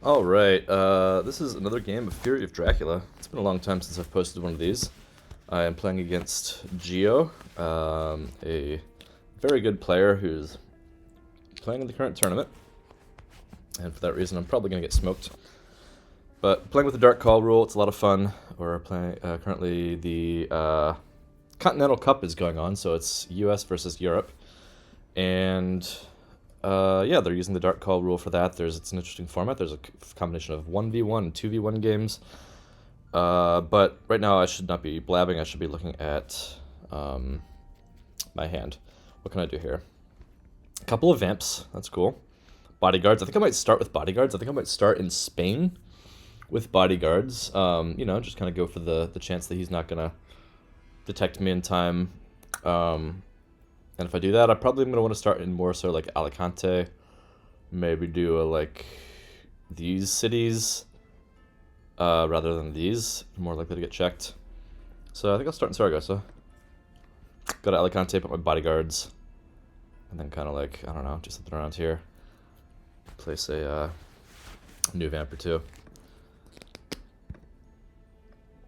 Alright, this is another game of Fury of Dracula. It's been a long time since I've posted one of these. I am playing against Geo, a very good player who's playing in the current tournament. And for that reason, I'm probably going to get smoked. But playing with the Dark Call rule, it's a lot of fun. We're playing, currently the Continental Cup is going on, so it's US versus Europe. And yeah, they're using the Dark Call rule for that. It's an interesting format. There's a combination of 1v1 and 2v1 games. But right now I should not be blabbing. I should be looking at my hand. What can I do here? A couple of vamps. That's cool. Bodyguards. I think I might start with bodyguards. I think I might start in Spain with bodyguards. You know, just kind of go for the chance that he's not going to detect me in time. And if I do that, I probably am going to want to start in more so like Alicante. Maybe do like these cities rather than these. More likely to get checked. So I think I'll start in Saragossa. Go to Alicante, put my bodyguards. And then kind of like, I don't know, do something around here. Place a new vamp or two.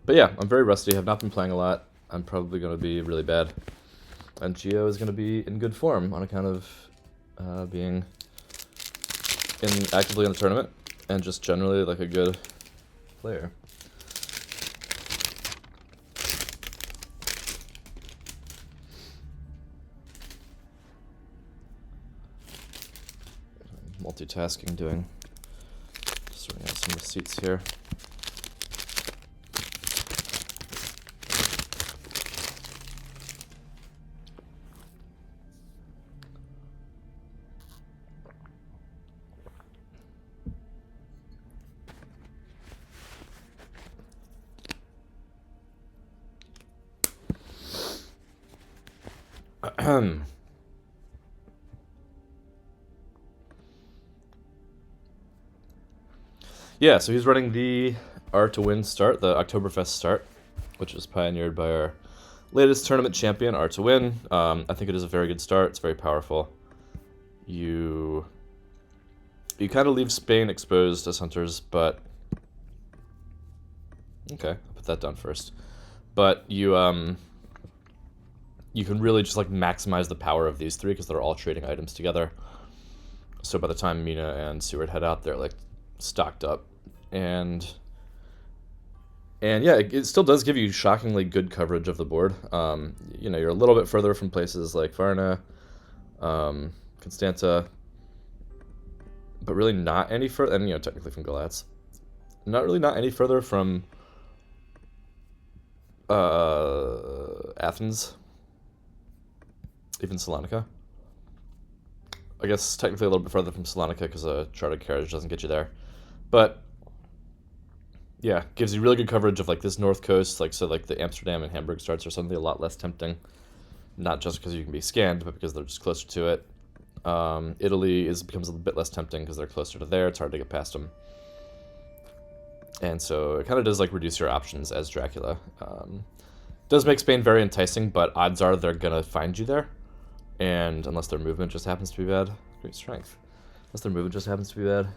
But yeah, I'm very rusty. Have not been playing a lot. I'm probably going to be really bad. And Geo is going to be in good form on account of being actively in the tournament and just generally like a good player. Multitasking, doing sorting out some receipts here. Yeah, so he's running the R to Win start, the Oktoberfest start, which was pioneered by our latest tournament champion, R to Win. I think it is a very good start. It's very powerful. You kind of leave Spain exposed as hunters, but okay, I'll put that down first. But you can really just like maximize the power of these three because they're all trading items together. So by the time Mina and Seward head out, they're like stocked up. And yeah, it still does give you shockingly good coverage of the board. You know, you're a little bit further from places like Varna, Constanta, but really not any further, and you know, technically from Galatz. Not any further from Athens, even Salonika. I guess technically a little bit further from Salonika because a chartered carriage doesn't get you there. But yeah, gives you really good coverage of like this north coast, like so like the Amsterdam and Hamburg starts are something a lot less tempting. Not just because you can be scanned, but because they're just closer to it. Italy becomes a bit less tempting because they're closer to there. It's hard to get past them. And so it kind of does like reduce your options as Dracula. Does make Spain very enticing, but odds are they're gonna find you there. And unless their movement just happens to be bad, great strength. Unless their movement just happens to be bad,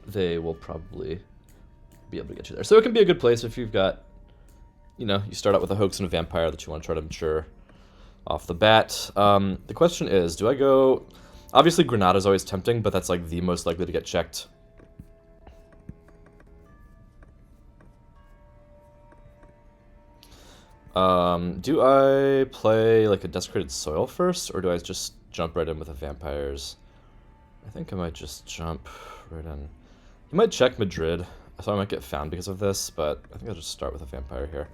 they will probably be able to get you there. So it can be a good place if you've got, you know, you start out with a hoax and a vampire that you want to try to mature off the bat. The question is, do I go... Obviously Granada's always tempting, but that's like the most likely to get checked. Do I play like a Desecrated Soil first, or do I just jump right in with the vampires? I think I might just jump right in. He might check Madrid, so I might get found because of this, but I think I'll just start with a vampire here.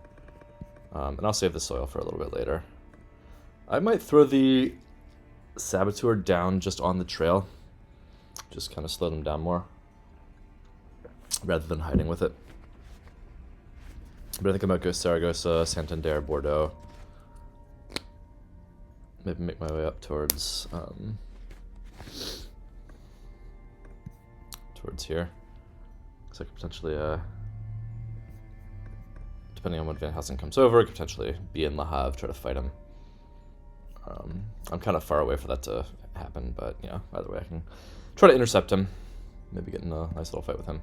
And I'll save the soil for a little bit later. I might throw the Saboteur down just on the trail. Just kind of slow them down more, rather than hiding with it. But I think I might go Saragossa, Santander, Bordeaux. Maybe make my way up towards here. So I could potentially, depending on when Van Helsing comes over, I could potentially be in Le Havre, try to fight him. I'm kind of far away for that to happen, but, you know, either way I can try to intercept him. maybe get in a nice little fight with him.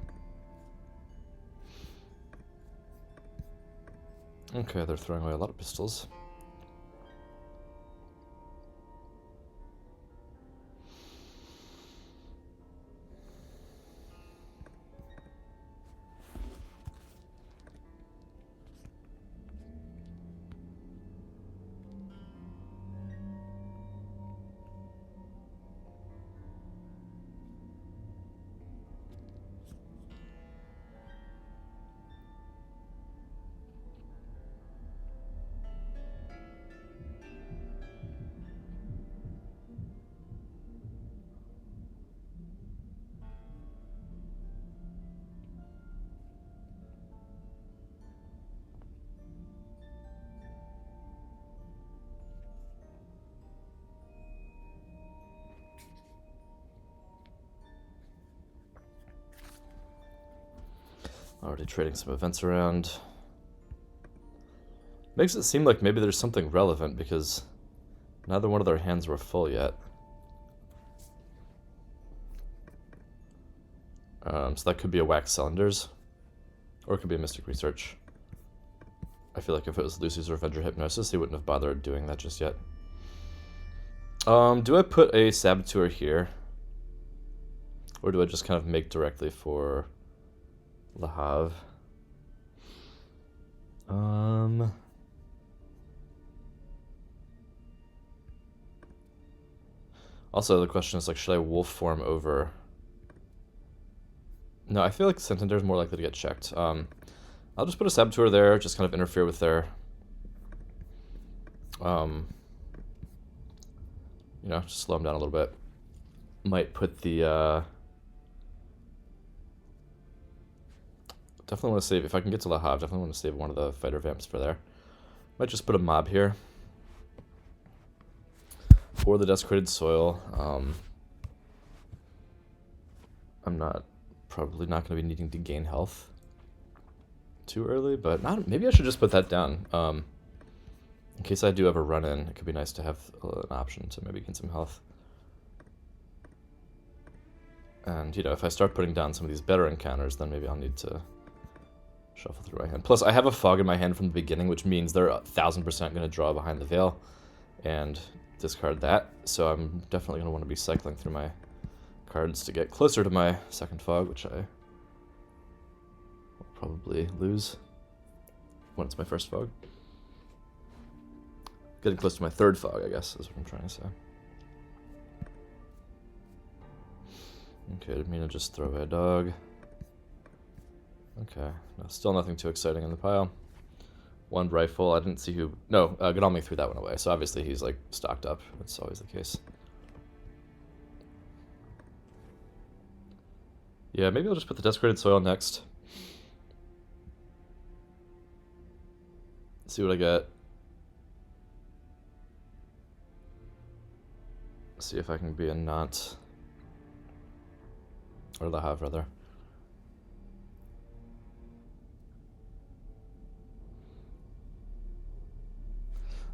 Okay, they're throwing away a lot of pistols. Already trading some events around. Makes it seem like maybe there's something relevant because neither one of their hands were full yet. So that could be a Wax Cylinders, or it could be a Mystic Research. I feel like if it was Lucy's Revenge or Hypnosis, they wouldn't have bothered doing that just yet. Do I put a Saboteur here? Or do I just kind of make directly for Le Havre? Also, the question is, like, should I wolf form over? No, I feel like Santander is more likely to get checked. I'll just put a Saboteur there, just kind of interfere with their, you know, just slow them down a little bit. Might put the, definitely want to save, if I can get to Le Havre, definitely want to save one of the fighter vamps for there. Might just put a mob here. For the Desecrated Soil. I'm probably not going to be needing to gain health too early, but maybe I should just put that down. In case I do have a run-in, it could be nice to have an option to maybe gain some health. And, you know, if I start putting down some of these better encounters, then maybe I'll need to shuffle through my hand. Plus, I have a fog in my hand from the beginning, which means they're 1000% going to draw behind the veil and discard that. So I'm definitely going to want to be cycling through my cards to get closer to my second fog, which I will probably lose when it's my first fog. Getting close to my third fog, I guess, is what I'm trying to say. Okay, didn't mean to just throw away a dog. Okay, no, still nothing too exciting in the pile. One rifle, I didn't see who... No, Godalming threw that one away, so obviously he's, like, stocked up. That's always the case. Yeah, maybe I'll just put the Desecrated Soil next. See what I get. See if I can be a Nantes. Or Le Havre, rather.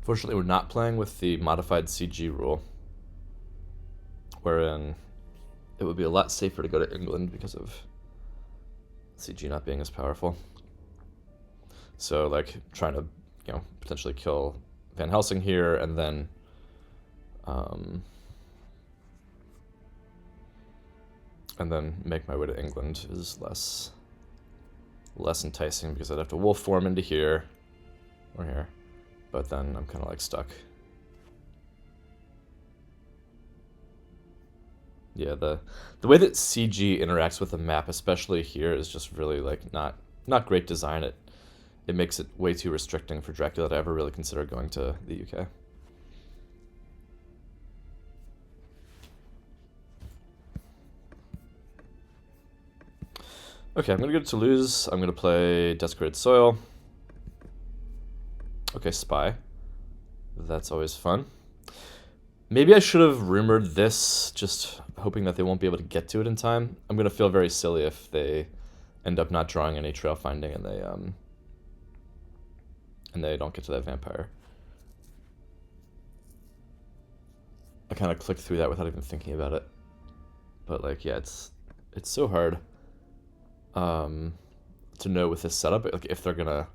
Fortunately, we're not playing with the modified CG rule, wherein it would be a lot safer to go to England because of CG not being as powerful. So, like, trying to, you know, potentially kill Van Helsing here and then make my way to England is less enticing because I'd have to wolf form into here or here. But then I'm kind of like stuck. Yeah, the way that CG interacts with the map, especially here, is just really like not great design. It makes it way too restricting for Dracula to ever really consider going to the UK. Okay, I'm gonna go to Toulouse. I'm gonna play Desecrated Soil. Okay, Spy. That's always fun. Maybe I should have rumored this, just hoping that they won't be able to get to it in time. I'm going to feel very silly if they end up not drawing any trail finding and they don't get to that vampire. I kind of clicked through that without even thinking about it. But, like, yeah, it's so hard to know with this setup, like if they're gonna,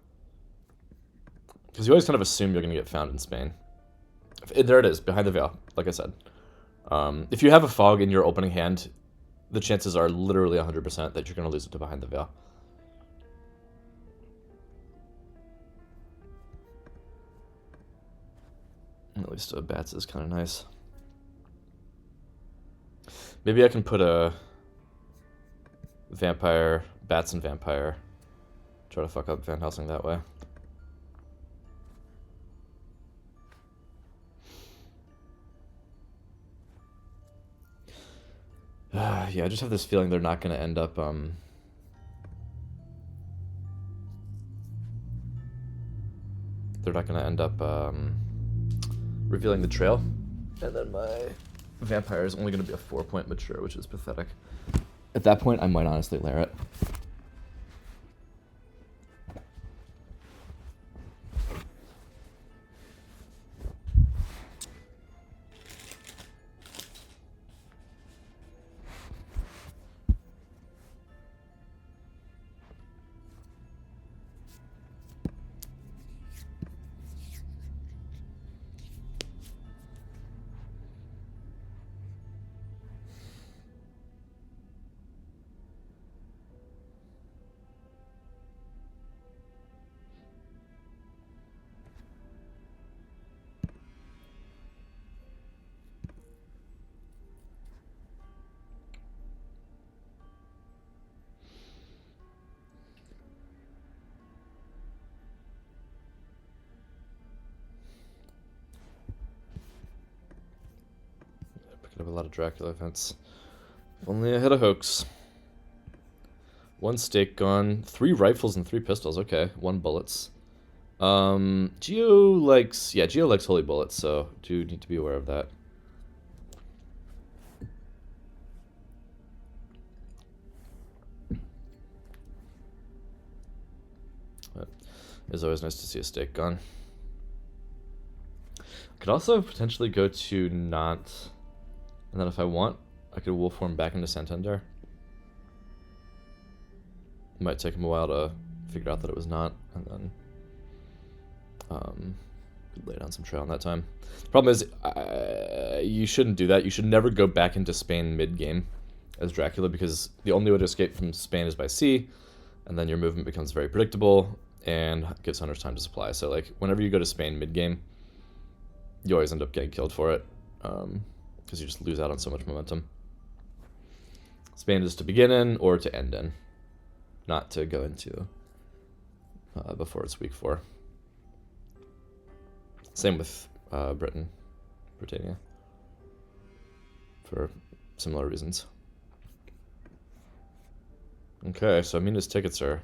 because you always kind of assume you're gonna get found in Spain. There it is, behind the veil, like I said. If you have a fog in your opening hand, the chances are literally 100% that you're gonna lose it to behind the veil. At least bats is kind of nice. Maybe I can put a vampire, bats and vampire. Try to fuck up Van Helsing that way. Yeah, I just have this feeling they're not going to end up revealing the trail. And then my vampire is only going to be a 4-point mature, which is pathetic. At that point, I might honestly lair it. Picking up a lot of Dracula events. If only I had a hoax. 1 stake gone, 3 rifles and 3 pistols. Okay, 1 bullets. Geo likes holy bullets, so do need to be aware of that. But it's always nice to see a stake gone. I could also potentially go to Nantes, and then if I want, I could wolf form back into Santander. It might take him a while to figure out that it was not, and then lay down some trail in that time. The problem is, you shouldn't do that. You should never go back into Spain mid-game as Dracula, because the only way to escape from Spain is by sea, and then your movement becomes very predictable and gives hunters time to supply. So like whenever you go to Spain mid-game, you always end up getting killed for it, because you just lose out on so much momentum. Spain is to begin in or to end in, not to go into before it's week 4. Same with Brittanica, for similar reasons. Okay, so Amina's tickets are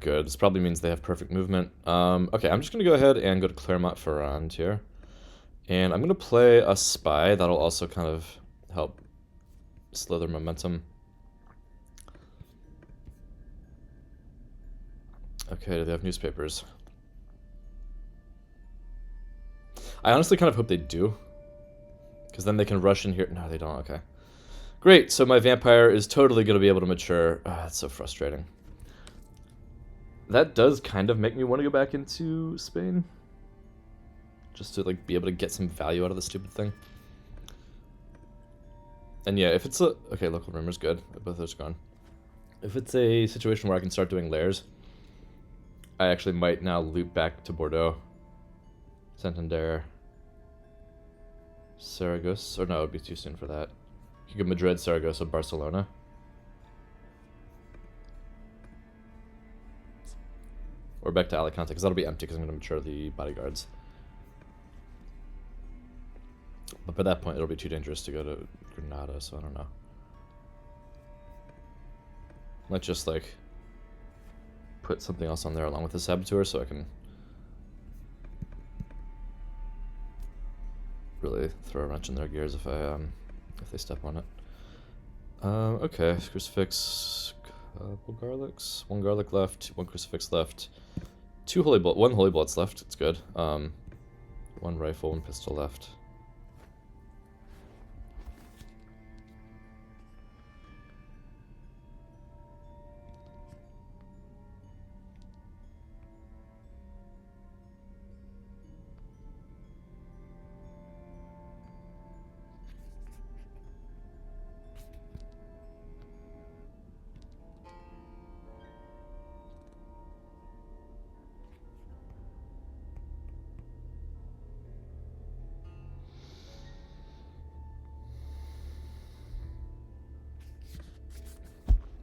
good. This probably means they have perfect movement. Okay, I'm just going to go ahead and go to Clermont-Ferrand here. And I'm going to play a spy. That'll also kind of help slow their momentum. Okay, do they have newspapers? I honestly kind of hope they do, because then they can rush in here. No, they don't. Okay. Great, so my vampire is totally going to be able to mature. That's so frustrating. That does kind of make me want to go back into Spain, just to like be able to get some value out of the stupid thing. And yeah, if it's a... Okay, local rumor's good. Both those are gone. If it's a situation where I can start doing lairs, I actually might now loop back to Bordeaux, Santander, Saragossa. Or no, it would be too soon for that. You could go Madrid, Saragossa, Barcelona. Or back to Alicante, because that'll be empty because I'm going to mature the bodyguards. But by that point, it'll be too dangerous to go to Granada, so I don't know. Might just, like, put something else on there along with the Saboteur so I can really throw a wrench in their gears if they step on it. Okay, Crucifix, couple garlics, 1 garlic left, 1 crucifix left, 1 holy bullets left. It's good. 1 rifle, 1 pistol left.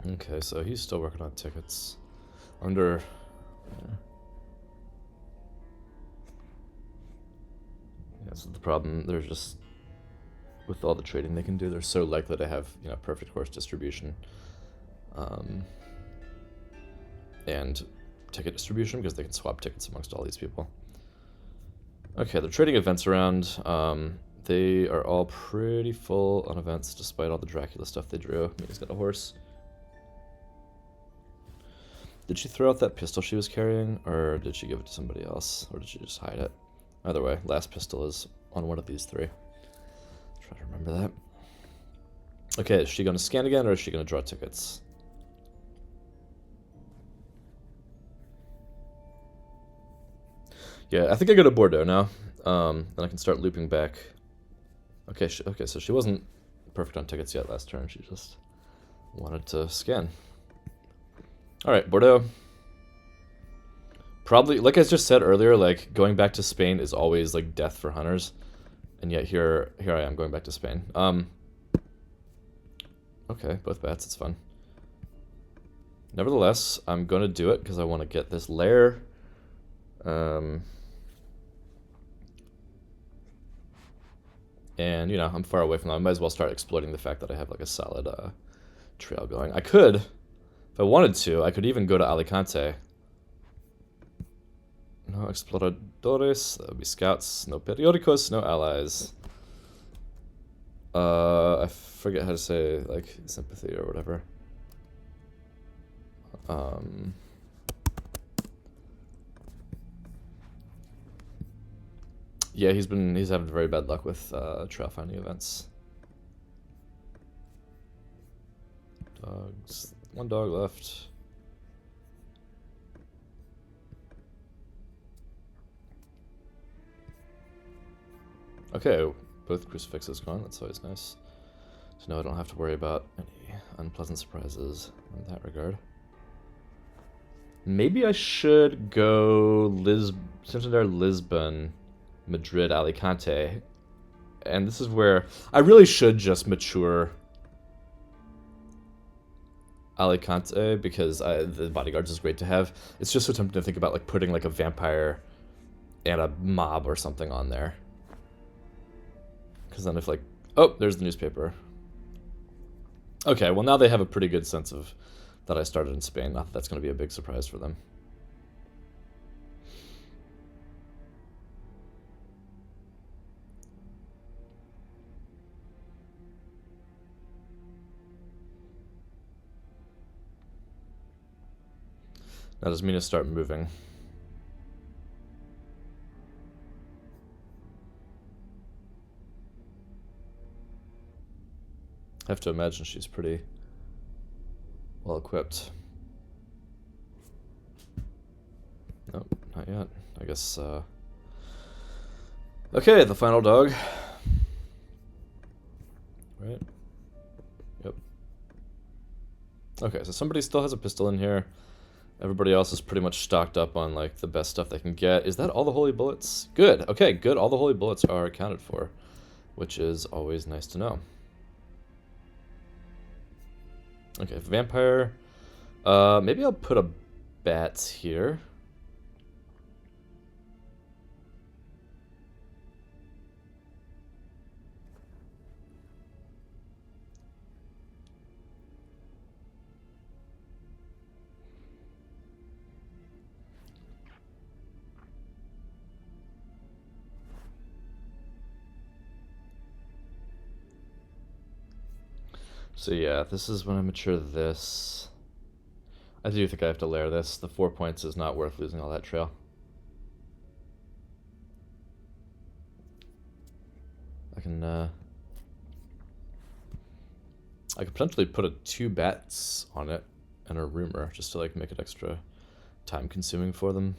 Okay, so he's still working on tickets. Under... Yeah, so the problem, they're just... With all the trading they can do, they're so likely to have, you know, perfect horse distribution. And ticket distribution, because they can swap tickets amongst all these people. Okay, they're trading events around. They are all pretty full on events, despite all the Dracula stuff they drew. I mean, he's got a horse. Did she throw out that pistol she was carrying, or did she give it to somebody else, or did she just hide it? Either way, last pistol is on one of these three. Try to remember that. Okay, is she going to scan again, or is she going to draw tickets? Yeah, I think I go to Bordeaux now. Then I can start looping back. Okay, okay, so she wasn't perfect on tickets yet last turn. She just wanted to scan. All right, Bordeaux. Probably, like I just said earlier, like going back to Spain is always like death for hunters, and yet here I am going back to Spain. Okay, both bats. It's fun. Nevertheless, I'm gonna do it because I want to get this lair. And, you know, I'm far away from them. I might as well start exploiting the fact that I have, like, a solid trail going. I could, if I wanted to, I could even go to Alicante. No exploradores, that would be scouts. No periodicos, no allies. I forget how to say, like, sympathy or whatever. Yeah, he's having very bad luck with trail finding events. Dogs. One dog left. Okay, both crucifixes gone. That's always nice. So now I don't have to worry about any unpleasant surprises in that regard. Maybe I should go Santander, Lisbon, Madrid, Alicante. And this is where I really should just mature Alicante, because the bodyguards is great to have. It's just so tempting to think about like putting like a vampire and a mob or something on there. Because then if like, oh, there's the newspaper. Okay, well now they have a pretty good sense of that I started in Spain. Not that that's going to be a big surprise for them. Now does Mina start moving? I have to imagine she's pretty well equipped. Nope, not yet. I guess, okay, the final dog. Right? Yep. Okay, so somebody still has a pistol in here. Everybody else is pretty much stocked up on, like, the best stuff they can get. Is that all the holy bullets? Good. Okay, good. All the holy bullets are accounted for, which is always nice to know. Okay, vampire. Maybe I'll put a bat here. So yeah, this is when I mature this. I do think I have to layer this. The 4 points is not worth losing all that trail. I could potentially put a 2 bats on it and a rumor just to like make it extra time consuming for them.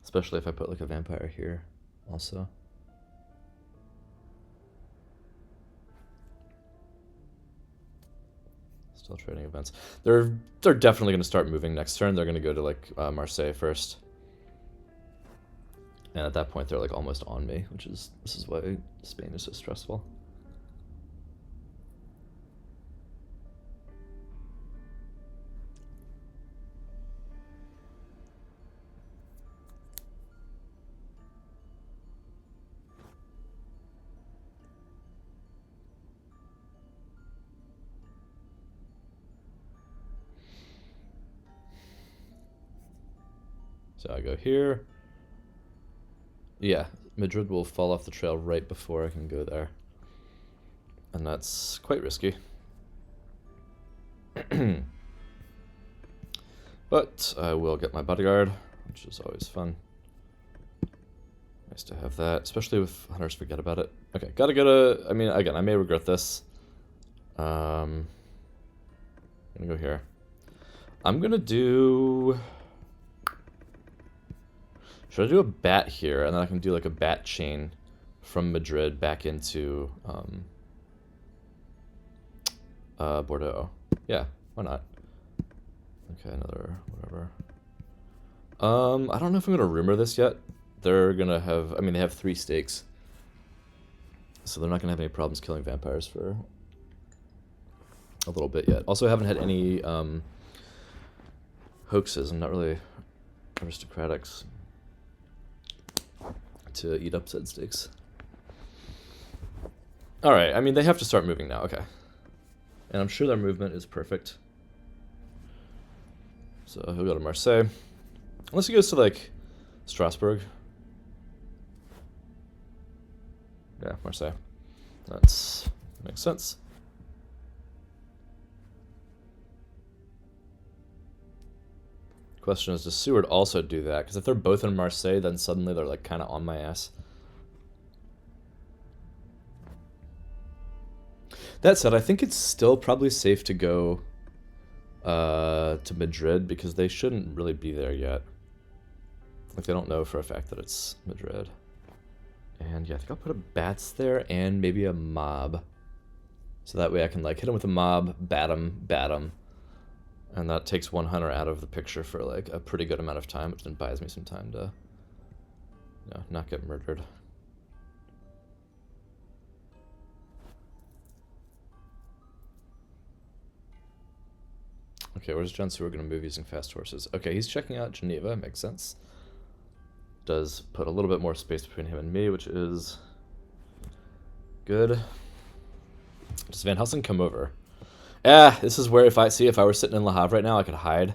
Especially if I put like a vampire here also. Still trading events. They're definitely going to start moving next turn. They're going to go to like Marseille first. And at that point, they're like almost on me, this is why Spain is so stressful. So I go here. Yeah, Madrid will fall off the trail right before I can go there. And that's quite risky. But I will get my bodyguard, which is always fun. Nice to have that, especially if hunters forget about it. Okay, gotta get a... I mean, again, I may regret this. I'm gonna go here. I'm gonna do... Should I do a bat here, and then I can do like a bat chain from Madrid back into Bordeaux? Yeah, why not? Okay, another whatever. I don't know if I'm gonna rumor this yet. They're gonna have, I mean, they have 3 stakes, so they're not gonna have any problems killing vampires for a little bit yet. Also, I haven't had any hoaxes. I'm not really aristocratics to eat up said stakes. Alright, I mean, they have to start moving now, okay. And I'm sure their movement is perfect. So he'll go to Marseille. Unless he goes to, like, Strasbourg. Yeah, Marseille. That makes sense. Question is, does Seward also do that? Because if they're both in Marseille, then suddenly they're like kind of on my ass. That said, I think it's still probably safe to go to Madrid because they shouldn't really be there yet. Like, they don't know for a fact that it's Madrid. And yeah, I think I'll put a bats there and maybe a mob. So that way I can like hit him with a mob, bat him. And that takes one hunter out of the picture for like a pretty good amount of time, which then buys me some time to, you know, not get murdered. Okay, where's John Seward going to move using fast horses? Okay, he's checking out Geneva, makes sense. Does put a little bit more space between him and me, which is good. Does Van Helsing come over? This is where if I were sitting in Le Havre right now, I could hide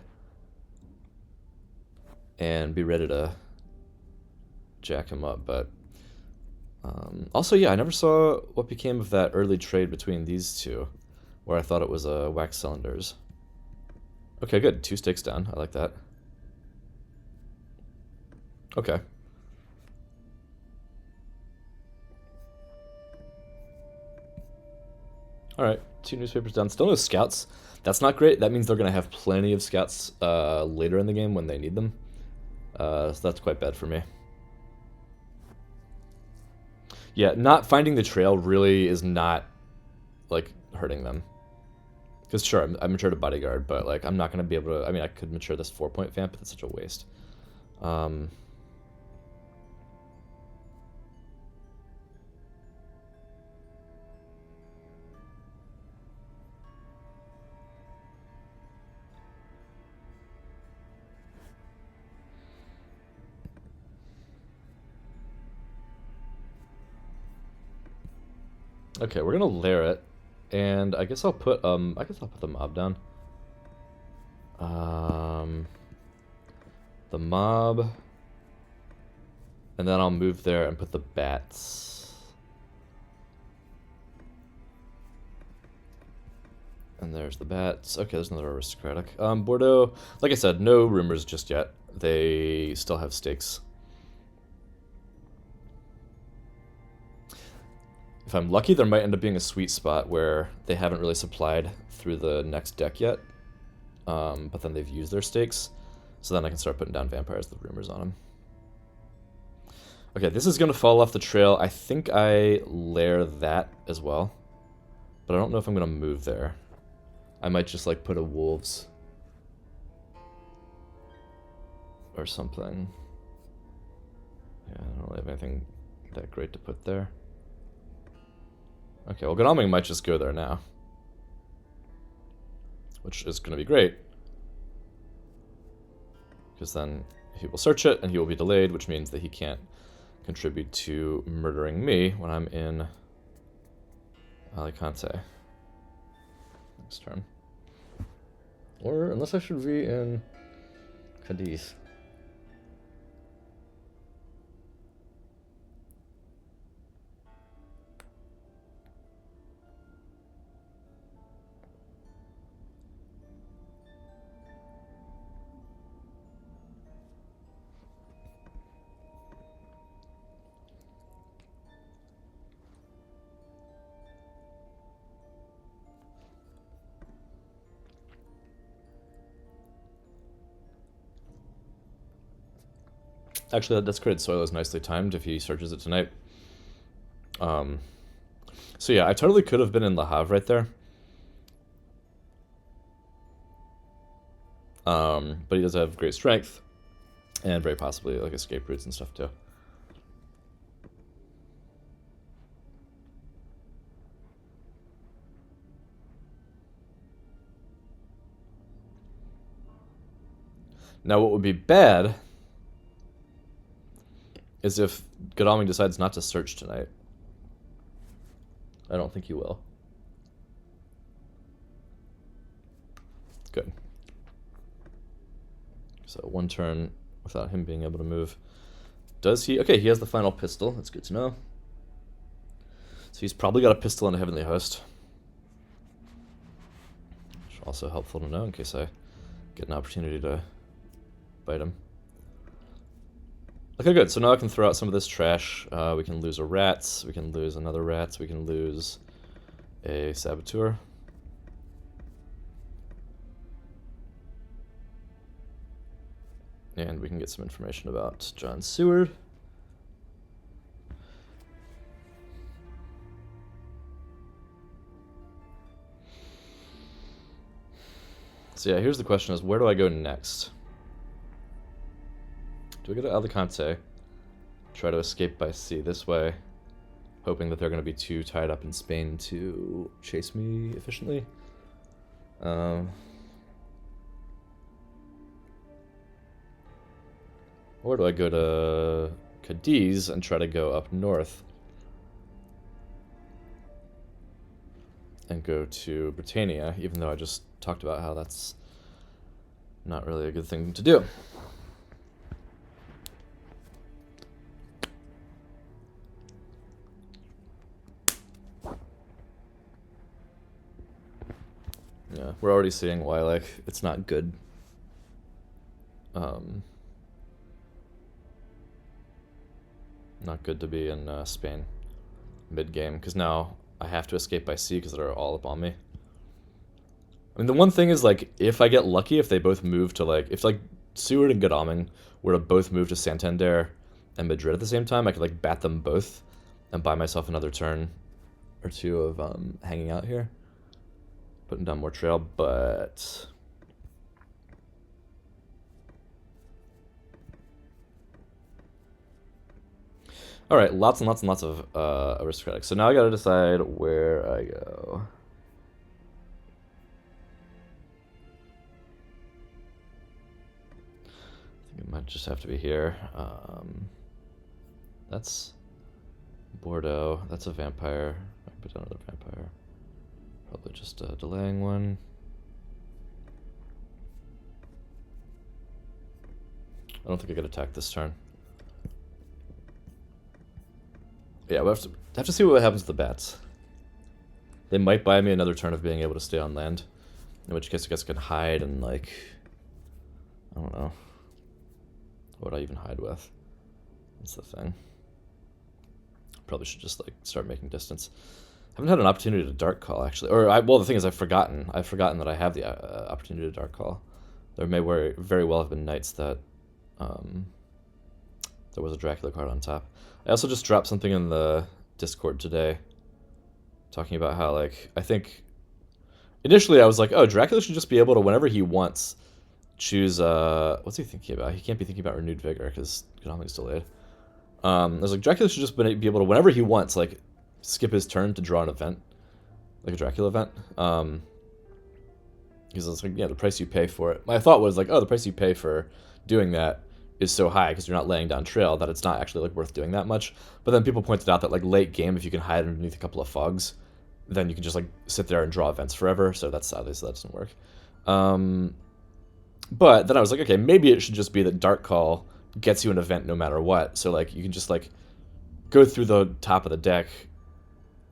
and be ready to jack him up. But also, yeah, I never saw what became of that early trade between these two, where I thought it was wax cylinders. Okay, good. 2 stakes down. I like that. Okay. All right. 2 newspapers down. Still no scouts. That's not great. That means they're going to have plenty of scouts later in the game when they need them. So that's quite bad for me. Yeah, not finding the trail really is not, like, hurting them. Because, sure, I'm mature to bodyguard, but, like, I'm not going to be able to... I mean, I could mature this 4-point vamp, but that's such a waste. Okay, we're gonna lair it, and I guess I'll put the mob down. The mob, and then I'll move there and put the bats. And there's the bats. Okay, there's another aristocratic. Bordeaux, like I said, no rumors just yet. They still have stakes. If I'm lucky, there might end up being a sweet spot where they haven't really supplied through the next deck yet, but then they've used their stakes, so then I can start putting down vampires with rumors on them. Okay, this is going to fall off the trail. I think I lair that as well, but I don't know if I'm going to move there. I might just like put a wolves or something. Yeah, anything that great to put there. Okay, well, Godalming might just go there now, which is going to be great, because then he will search it and he will be delayed, which means that he can't contribute to murdering me when I'm in Alicante next turn. Or unless I should be in Cadiz. Actually, that Desecrated Soil is nicely timed if he searches it tonight. So yeah, I totally could have been in Le Havre right there. But he does have great strength, and very possibly like escape routes and stuff too. Now, what would be bad is if Godalming decides not to search tonight. I don't think he will. Good. So one turn without him being able to move. Does he? Okay, he has the final pistol. That's good to know. So he's probably got a pistol and a Heavenly Host. Which is also helpful to know in case I get an opportunity to bite him. Okay, good. So now I can throw out some of this trash. We can lose a Rats. We can lose another Rats. We can lose a Saboteur. And we can get some information about John Seward. So yeah, here's the question is, where do I go next? Do we go to Alicante, try to escape by sea this way, hoping that they're going to be too tied up in Spain to chase me efficiently? Or do I go to Cadiz and try to go up north and go to Brittanica, even though I just talked about how that's not really a good thing to do? Yeah, we're already seeing why, like, it's not good. Not good to be in Spain mid-game, because now I have to escape by sea because they're all up on me. I mean, the one thing is, like, if I get lucky, if they both move to, like, if, like, Seward and Godalming were to both move to Santander and Madrid at the same time, I could, like, bat them both and buy myself another turn or two of hanging out here. Putting down more trail, but all right, lots and lots and lots of aristocratic. So now I gotta decide where I go. I think it might just have to be here. That's Bordeaux. That's a vampire. I can put down another vampire. Probably just a delaying one. I don't think I could attack this turn. Yeah, we have to see what happens to the bats. They might buy me another turn of being able to stay on land. In which case I guess I can hide and, like, I don't know. What would I even hide with? That's the thing. Probably should just, like, start making distance. Haven't had an opportunity to dark call, actually. Well, the thing is, I've forgotten that I have the opportunity to dark call. There may very well have been nights that there was a Dracula card on top. I also just dropped something in the Discord today talking about how, like, I think initially I was like, oh, Dracula should just be able to, whenever he wants, choose, what's he thinking about? He can't be thinking about Renewed Vigor because Godalming's delayed. I was like, Dracula should just be able to, whenever he wants, like, skip his turn to draw an event, like a Dracula event. Because it's like, yeah, the price you pay for it. My thought was like, oh, the price you pay for doing that is so high because you're not laying down trail that it's not actually like worth doing that much. But then people pointed out that like late game, if you can hide underneath a couple of fogs, then you can just like sit there and draw events forever. So that's obviously that doesn't work. But then I was like, okay, maybe it should just be that Dark Call gets you an event no matter what. So like you can just like go through the top of the deck,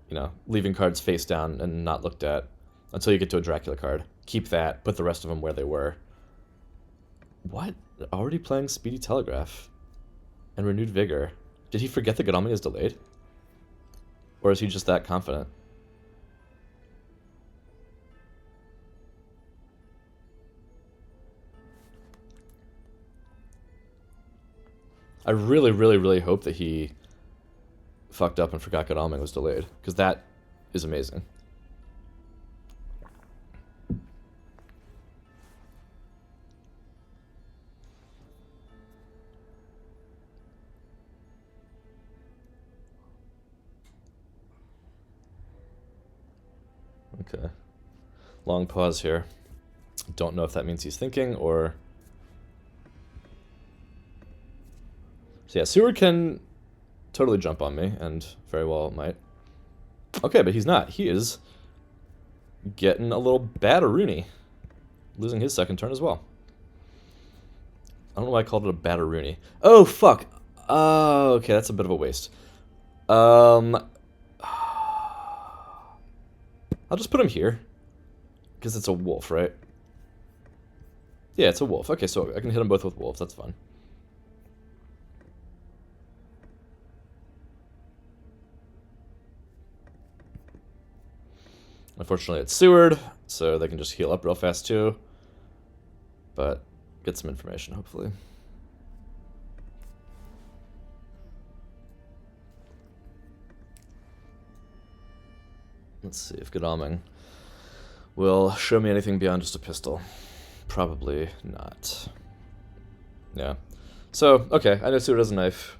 you know, leaving cards face down and not looked at until you get to a Dracula card. Keep that, put the rest of them where they were. What? Already playing Speedy Telegraph and Renewed Vigor. Did he forget that Godalming is delayed? Or is he just that confident? I really, really, really hope that he fucked up and forgot Godalming was delayed, because that is amazing. Okay. Long pause here. Don't know if that means he's thinking or... So yeah, Seward can totally jump on me, and very well might. Okay, but he's not. He is getting a little batteroony. Losing his second turn as well. I don't know why I called it a batteroony. Oh, fuck. Oh, okay, that's a bit of a waste. I'll just put him here. Because it's a wolf, right? Yeah, it's a wolf. Okay, so I can hit them both with wolves. That's fun. Unfortunately, it's Seward, so they can just heal up real fast too. But get some information, hopefully. Let's see if Godalming will show me anything beyond just a pistol. Probably not. Yeah. So, okay, I know Seward has a knife.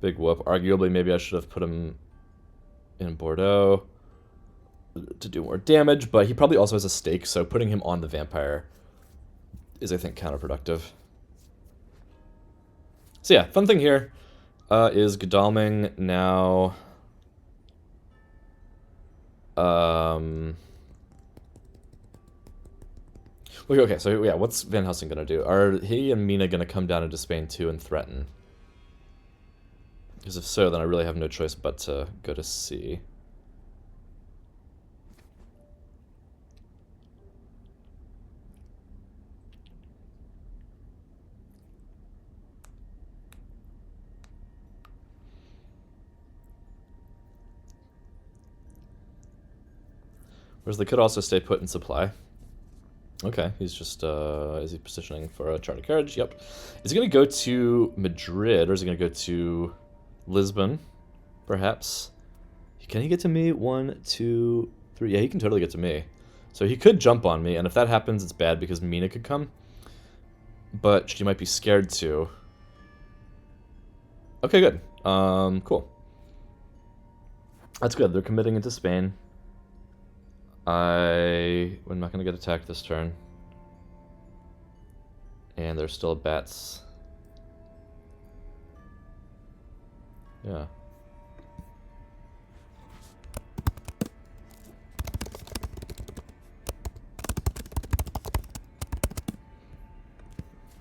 Big whoop. Arguably, maybe I should have put him in Bordeaux to do more damage, but he probably also has a stake, so putting him on the vampire is, I think, counterproductive. So yeah, fun thing here is Godalming now... Okay, so yeah, what's Van Helsing gonna do? Are he and Mina gonna come down into Spain too and threaten? Because if so, then I really have no choice but to go to sea. Whereas they could also stay put in supply. Okay, he's just, is he positioning for a charter carriage? Yep. Is he going to go to Madrid, or is he going to go to Lisbon, perhaps? Can he get to me? 1, 2, 3. Yeah, he can totally get to me. So he could jump on me, and if that happens, it's bad because Mina could come. But she might be scared too. Okay, good. Cool. That's good. They're committing into Spain. I'm not going to get attacked this turn. And there's still bats. Yeah.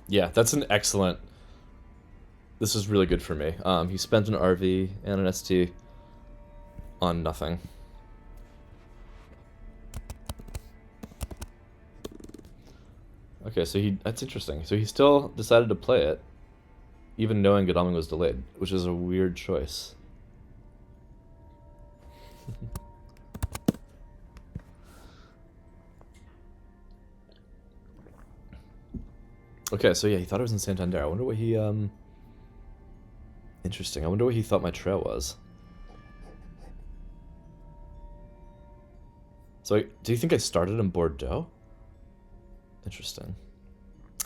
Yeah, that's an excellent... This is really good for me. He spent an RV and an ST on nothing. Okay, so that's interesting. So he still decided to play it, even knowing Godalming was delayed, which is a weird choice. Okay, so yeah, he thought it was in Santander. I wonder what he, Interesting. I wonder what he thought my trail was. So, do you think I started in Bordeaux? Interesting.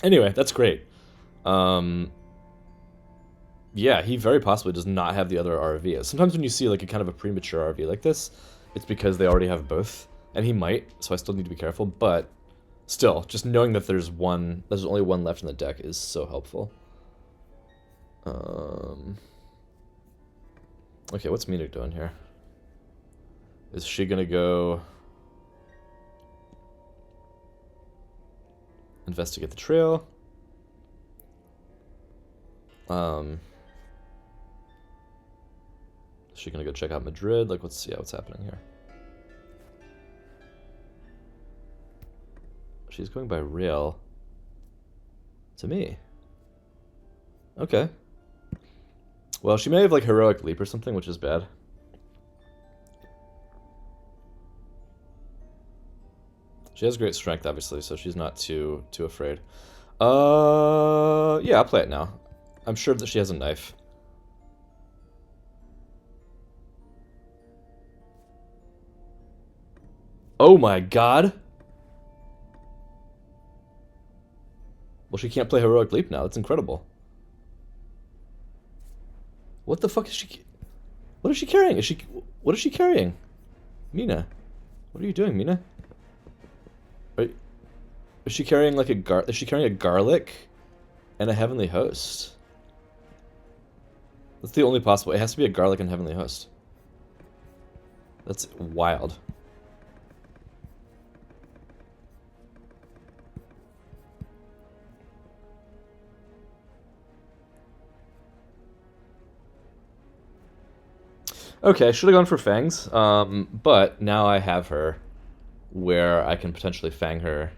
Anyway, that's great. Yeah, he very possibly does not have the other RV. Sometimes when you see like a kind of a premature RV like this, it's because they already have both. And he might, so I still need to be careful, but still, just knowing that there's only one left in the deck is so helpful. Okay, what's Mina doing here? Is she gonna go investigate the trail? Is she gonna go check out Madrid? Like, let's see what's happening here. She's going by rail to me. Okay. Well, she may have like heroic leap or something, which is bad. She has great strength, obviously, so she's not too afraid. Yeah, I'll play it now. I'm sure that she has a knife. Oh my god! Well, she can't play heroic leap now. That's incredible. What the fuck is she? What is she carrying? What is she carrying? Mina, what are you doing, Mina? Is she carrying like Is she carrying a garlic and a heavenly host? That's the only possible. It has to be a garlic and heavenly host. That's wild. Okay, should have gone for fangs, but now I have her where I can potentially fang her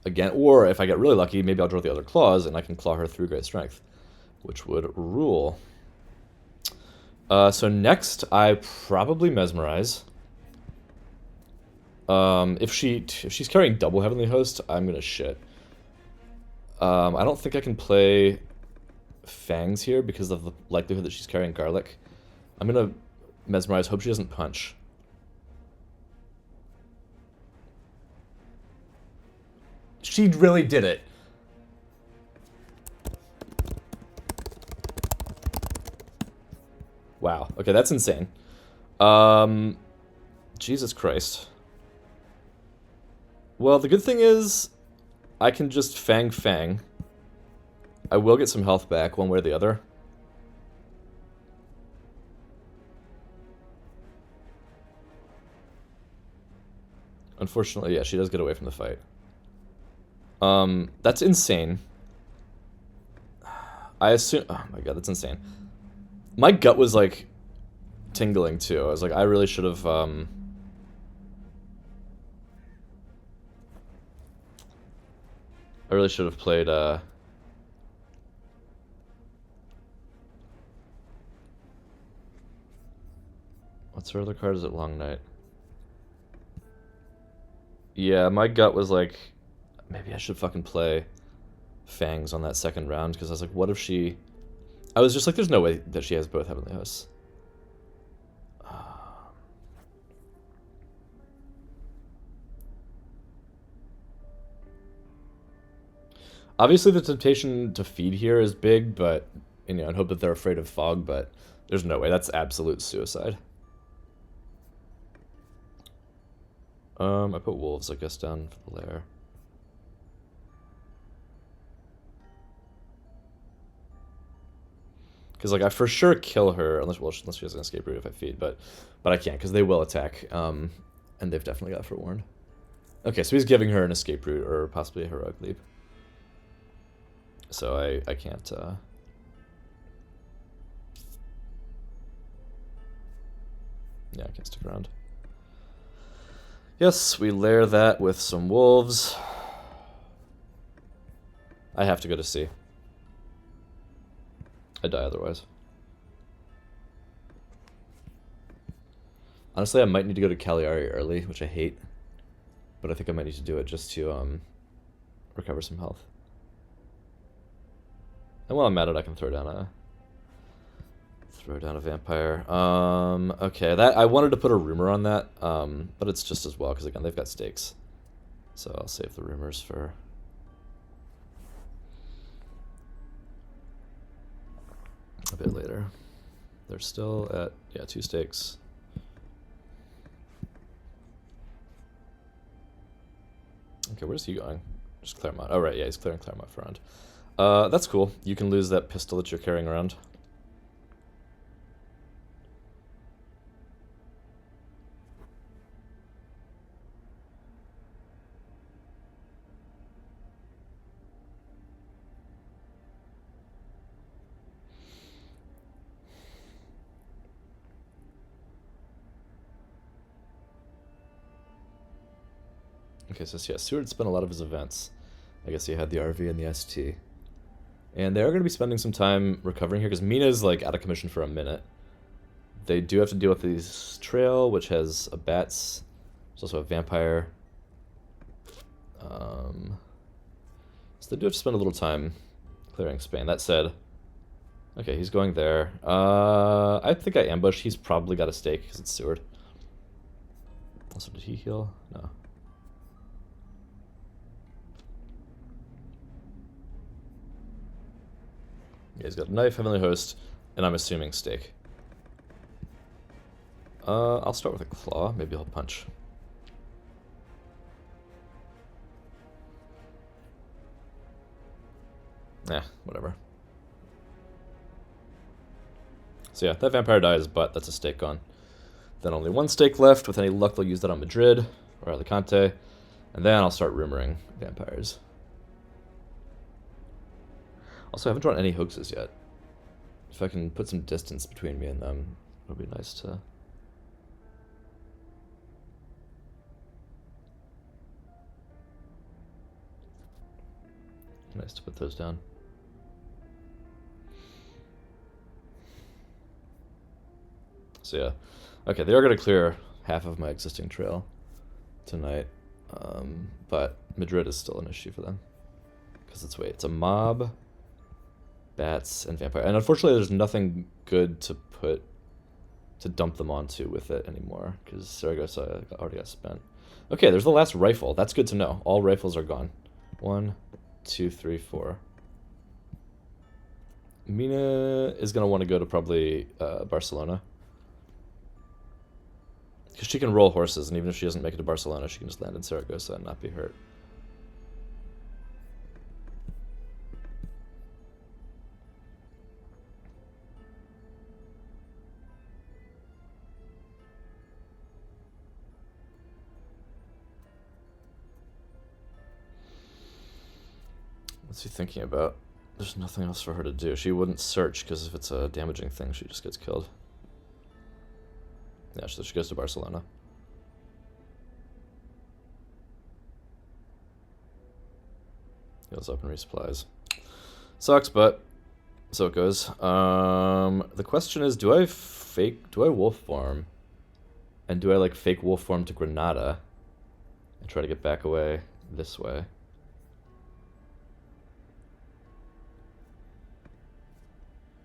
again, or if I get really lucky, maybe I'll draw the other claws and I can claw her through great strength, which would rule. So next, I probably mesmerize. If she's carrying double heavenly host, I'm gonna shit. I don't think I can play fangs here because of the likelihood that she's carrying garlic. I'm gonna mesmerize, hope she doesn't punch. She really did it. Wow. Okay, that's insane. Jesus Christ. Well, the good thing is I can just fang. I will get some health back one way or the other. Unfortunately, yeah, she does get away from the fight. That's insane. I assume... Oh my god, that's insane. My gut was, like, tingling, too. I was like, I really should have, I really should have played, What's her other card? Is it Long Night? Yeah, my gut was like, maybe I should fucking play Fangs on that second round, because I was like, what if she... I was just like, there's no way that she has both Heavenly Hosts. Obviously, the temptation to feed here is big, but, you know, I'd hope that they're afraid of fog, but there's no way. That's absolute suicide. I put wolves, I guess, down for the lair. Because, like, I for sure kill her, unless she has an escape route if I feed, but I can't, because they will attack, and they've definitely got forewarned. Okay, so he's giving her an escape route, or possibly a heroic leap. So I can't, yeah, I can't stick around. Yes, we lair that with some wolves. I have to go to sea. I die otherwise. Honestly, I might need to go to Cagliari early, which I hate. But I think I might need to do it just to recover some health. And while I'm at it, I can throw down a vampire. Okay, that I wanted to put a rumor on that, but it's just as well, because again, they've got stakes. So I'll save the rumors for... they're still at, yeah, 2 stakes. Okay, where's he going? Just Claremont. Oh, right, yeah, he's clearing Claremont for round. That's cool. You can lose that pistol that you're carrying around. Okay, so yeah, Seward spent a lot of his events. I guess he had the RV and the ST. And they are going to be spending some time recovering here, because Mina's, like, out of commission for a minute. They do have to deal with this trail, which has a bats. There's also a vampire. So they do have to spend a little time clearing Spain. That said, okay, he's going there. I think I ambushed. He's probably got a stake, because it's Seward. Also, did he heal? No. Yeah, he's got a knife, Heavenly Host, and I'm assuming stake. I'll start with a claw. Maybe he'll punch. Nah, whatever. So yeah, that vampire dies, but that's a stake gone. Then only 1 stake left. With any luck, they'll use that on Madrid or Alicante. And then I'll start rumoring vampires. Also, I haven't drawn any hoaxes yet. If I can put some distance between me and them, it'll be nice to... Nice to put those down. So yeah. Okay, they are going to clear half of my existing trail tonight. But Madrid is still an issue for them. Because it's a mob, bats, and vampire. And unfortunately, there's nothing good to dump them onto with it anymore. Because Saragossa already got spent. Okay, there's the last rifle. That's good to know. All rifles are gone. 1, 2, 3, 4. Mina is going to want to go to probably Barcelona. Because she can roll horses, and even if she doesn't make it to Barcelona, she can just land in Saragossa and not be hurt. What's he thinking about? There's nothing else for her to do. She wouldn't search, because if it's a damaging thing, she just gets killed. Yeah, so she goes to Barcelona. Heals up and resupplies. Sucks, but so it goes. The question is, do I wolf farm? And do I, like, fake wolf farm to Granada and try to get back away this way?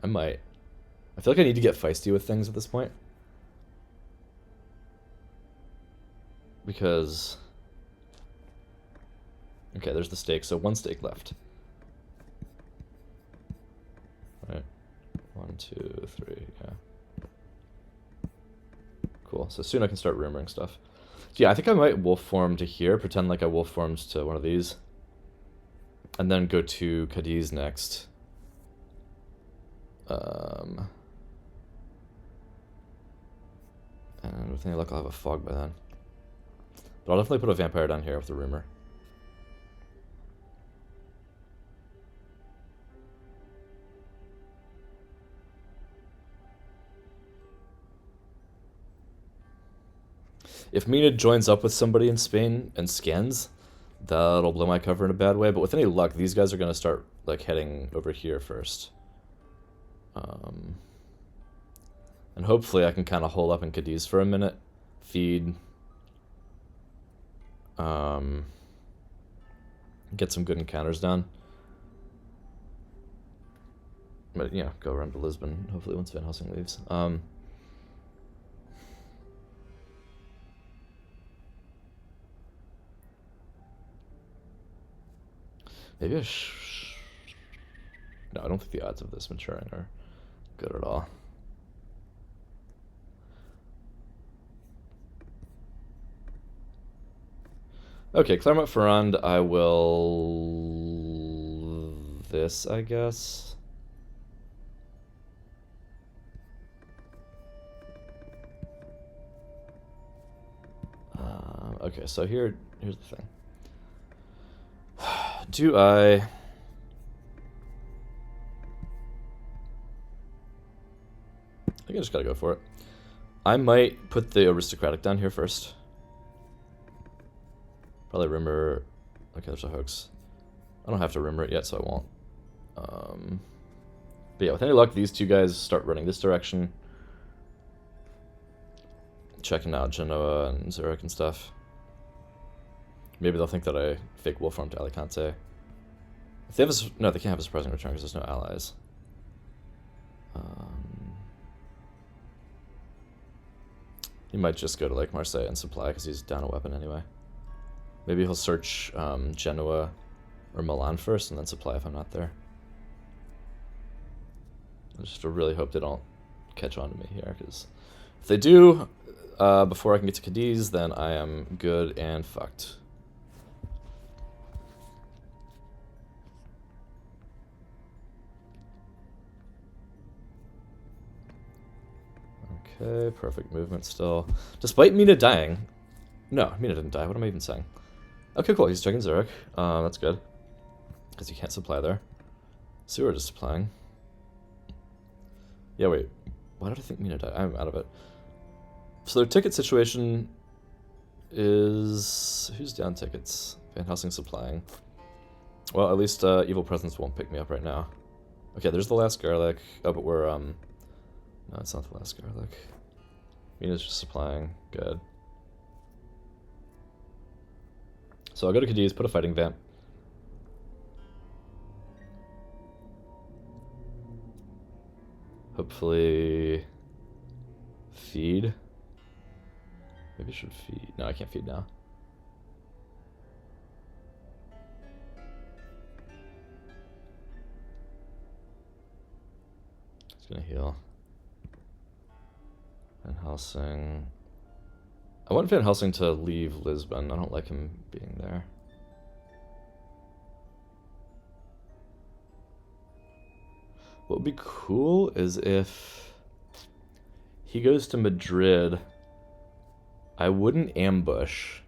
I might. I feel like I need to get feisty with things at this point. Because... Okay, there's the stake, so 1 stake left. Alright. 1, 2, 3, yeah. Cool, so soon I can start rumoring stuff. Yeah, I think I might wolf form to here, pretend like I wolf formed to one of these. And then go to Cadiz next. And with any luck, I'll have a fog by then. But I'll definitely put a vampire down here with the rumor. If Mina joins up with somebody in Spain and scans, that'll blow my cover in a bad way. But with any luck, these guys are going to start, like, heading over here first. And hopefully I can kind of hole up in Cadiz for a minute, feed, get some good encounters down. But, yeah, go around to Lisbon, hopefully once Van Helsing leaves. Maybe no, I don't think the odds of this maturing are good at all. Okay, Claremont Ferrand, I will... this, I guess. Okay, so here's the thing. Do I... I think I just gotta go for it. I might put the aristocratic down here first. Probably Rimmer. Okay, there's a hoax. I don't have to Rimmer it yet, so I won't. But yeah, with any luck, these two guys start running this direction. Checking out Genoa and Zurich and stuff. Maybe they'll think that I fake wolf farm to Alicante. If they have a, no, they can't have a surprising return because there's no allies. He might just go to like Marseille and supply because he's down a weapon anyway. Maybe he'll search Genoa or Milan first and then supply if I'm not there. I just really hope they don't catch on to me here, because if they do, before I can get to Cadiz, then I am good and fucked. Okay, perfect movement still. Despite Mina dying. No, Mina didn't die. What am I even saying? Okay, cool. He's checking Zurich. That's good. Because he can't supply there. Seward is supplying. Yeah, wait. Why did I think Mina died? I'm out of it. So their ticket situation is... Who's down tickets? Van Helsing supplying. Well, at least Evil Presence won't pick me up right now. Okay, there's the last garlic. Oh, but we're... No, it's not the last garlic. Mina's just supplying. Good. So I'll go to Cadiz, put a fighting vamp. Hopefully... feed? Maybe I should feed. No, I can't feed now. It's gonna heal. Van Helsing. I want Van Helsing to leave Lisbon. I don't like him being there. What would be cool is if he goes to Madrid. I wouldn't ambush.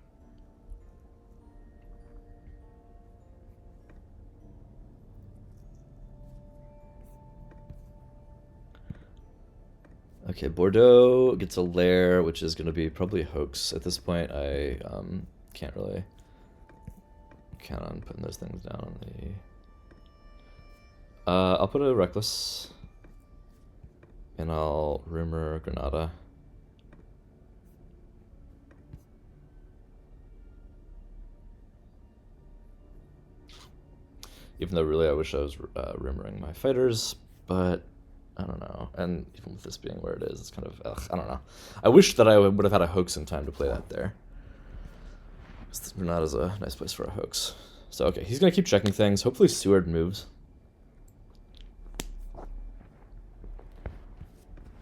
Okay, Bordeaux gets a lair, which is going to be probably a hoax. At this point, I can't really count on putting those things down on the... I'll put a Reckless, and I'll Rumor Granada. Even though really I wish I was Rumoring my fighters, but... I don't know, and even with this being where it is, it's kind of, ugh, I don't know. I wish that I would have had a hoax in time to play that there. Granada's a nice place for a hoax. So, okay, he's going to keep checking things. Hopefully Seward moves.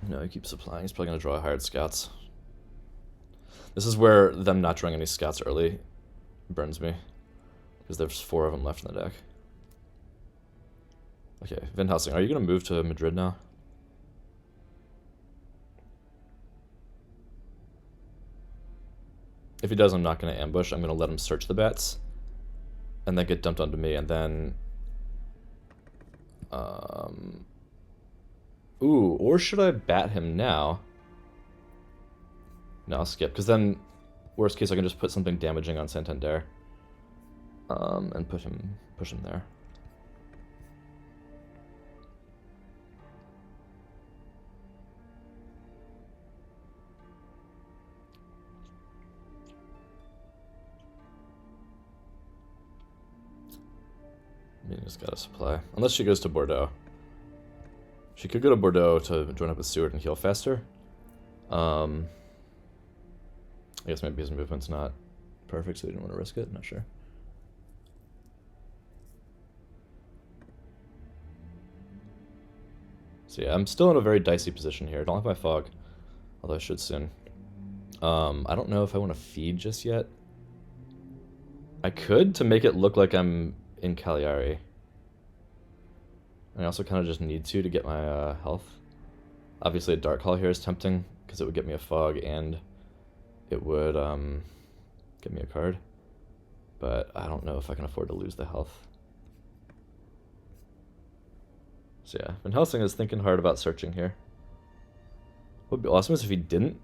No, he keeps supplying. He's probably going to draw hired scouts. This is where them not drawing any scouts early burns me, because there's 4 of them left in the deck. Okay, Van Helsing, are you going to move to Madrid now? If he does, I'm not going to ambush. I'm going to let him search the bats and then get dumped onto me, and then... Ooh, or should I bat him now? No, I'll skip, because then, worst case, I can just put something damaging on Santander and push him there. Mina's got a supply. Unless she goes to Bordeaux. She could go to Bordeaux to join up with Seward and heal faster. I guess maybe his movement's not perfect, so he didn't want to risk it. Not sure. So yeah, I'm still in a very dicey position here. I don't have my fog, although I should soon. I don't know if I want to feed just yet. I could to make it look like I'm in Cagliari. I also kind of just need to get my health. Obviously a dark call here is tempting because it would get me a fog and it would get me a card. But I don't know if I can afford to lose the health. So yeah, Van Helsing is thinking hard about searching here. What would be awesome is if he didn't.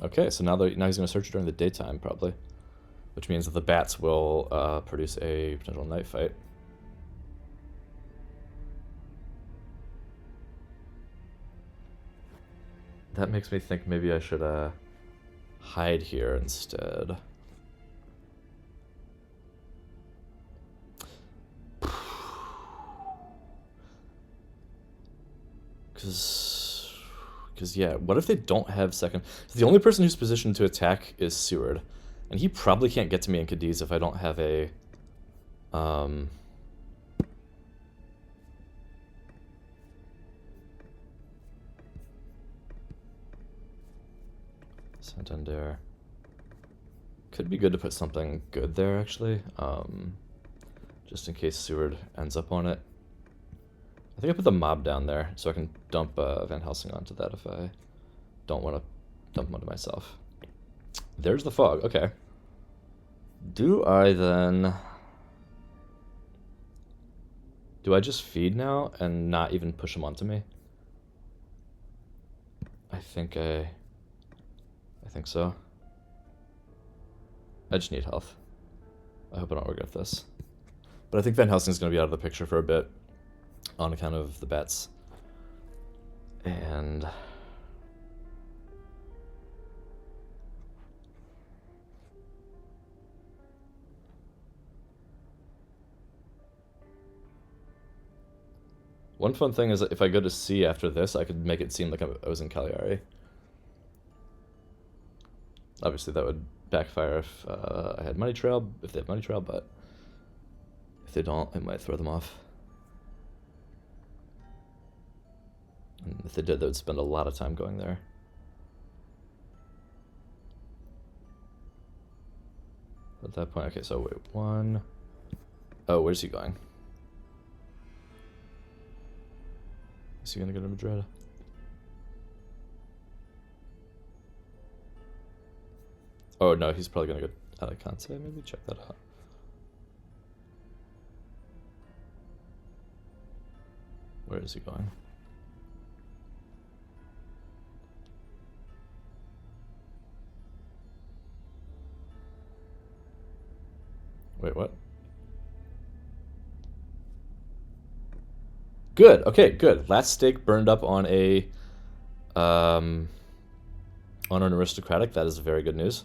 Okay, so now he's going to search during the daytime, probably. Which means that the bats will produce a potential night fight. That makes me think maybe I should hide here instead. Because yeah, what if they don't have second? The only person who's positioned to attack is Seward. And he probably can't get to me in Cadiz if I don't have a... Santander. Could be good to put something good there, actually. Just in case Seward ends up on it. I think I put the mob down there, so I can dump Van Helsing onto that if I don't want to dump him onto myself. There's the fog, okay. Do I then... Do I just feed now and not even push him onto me? I think so. I just need health. I hope I don't regret this. But I think Van Helsing's going to be out of the picture for a bit on account of the bets. And... one fun thing is that if I go to C after this, I could make it seem like I was in Cagliari. Obviously, that would backfire if I had money trail, if they have money trail, but if they don't, it might throw them off. And if they did, they would spend a lot of time going there. At that point, okay, so wait, one... Oh, where's he going? Is he gonna go to Madrid? Oh no, he's probably gonna go Alicante, maybe? Check that out. Where is he going? Wait, what? Good, okay, good. Last stake burned up on a on an aristocratic. That is very good news.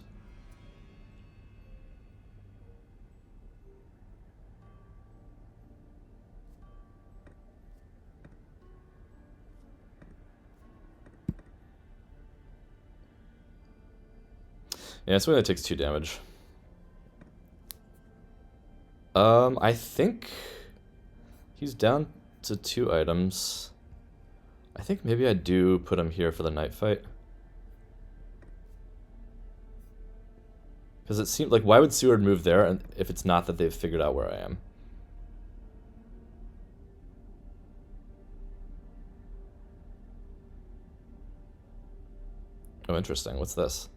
Yeah, it's when it takes 2 damage. I think he's down to 2 items. I think maybe I do put him here for the night fight. Because it seemed like, why would Seward move there if it's not that they've figured out where I am? Oh, interesting. What's this?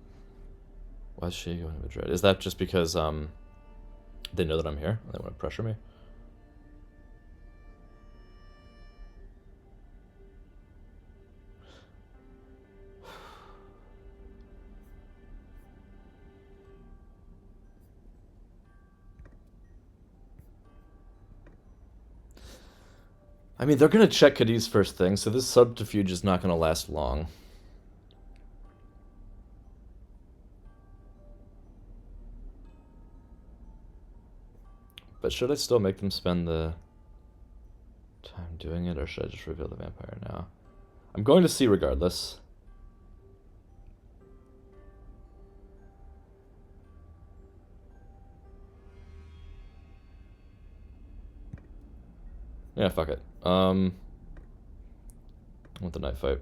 Why is she going to Madrid? Is that just because they know that I'm here? They want to pressure me? I mean, they're going to check Cadiz first thing, so this subterfuge is not going to last long. But should I still make them spend the time doing it, or should I just reveal the vampire now? I'm going to see regardless. Yeah, fuck it. I want the night fight.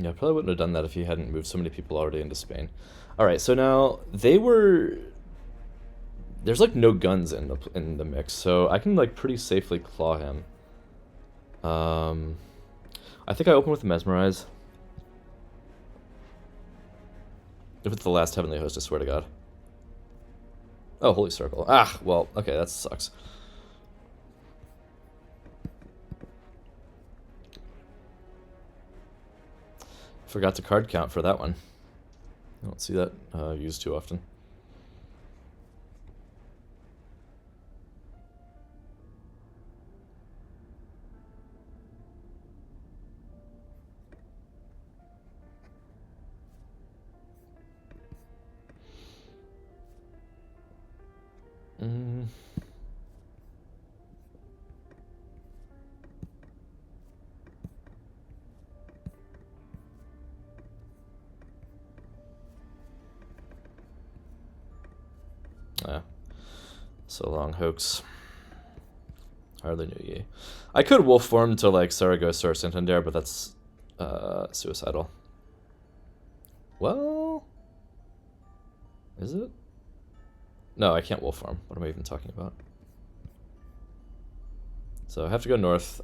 Yeah, I probably wouldn't have done that if he hadn't moved so many people already into Spain. Alright, so now they were... There's like no guns in the mix, so I can like pretty safely claw him. I think I open with Mesmerize. If it's the last Heavenly Host, I swear to God. Oh, Holy Circle. Ah, well, okay, that sucks. Forgot to card count for that one. I don't see that used too often. Yeah. So long, hoax. Hardly knew ye. I could wolf form to like Saragossa or Santander, but that's suicidal. Well, is it? No, I can't wolf form. What am I even talking about? So I have to go north.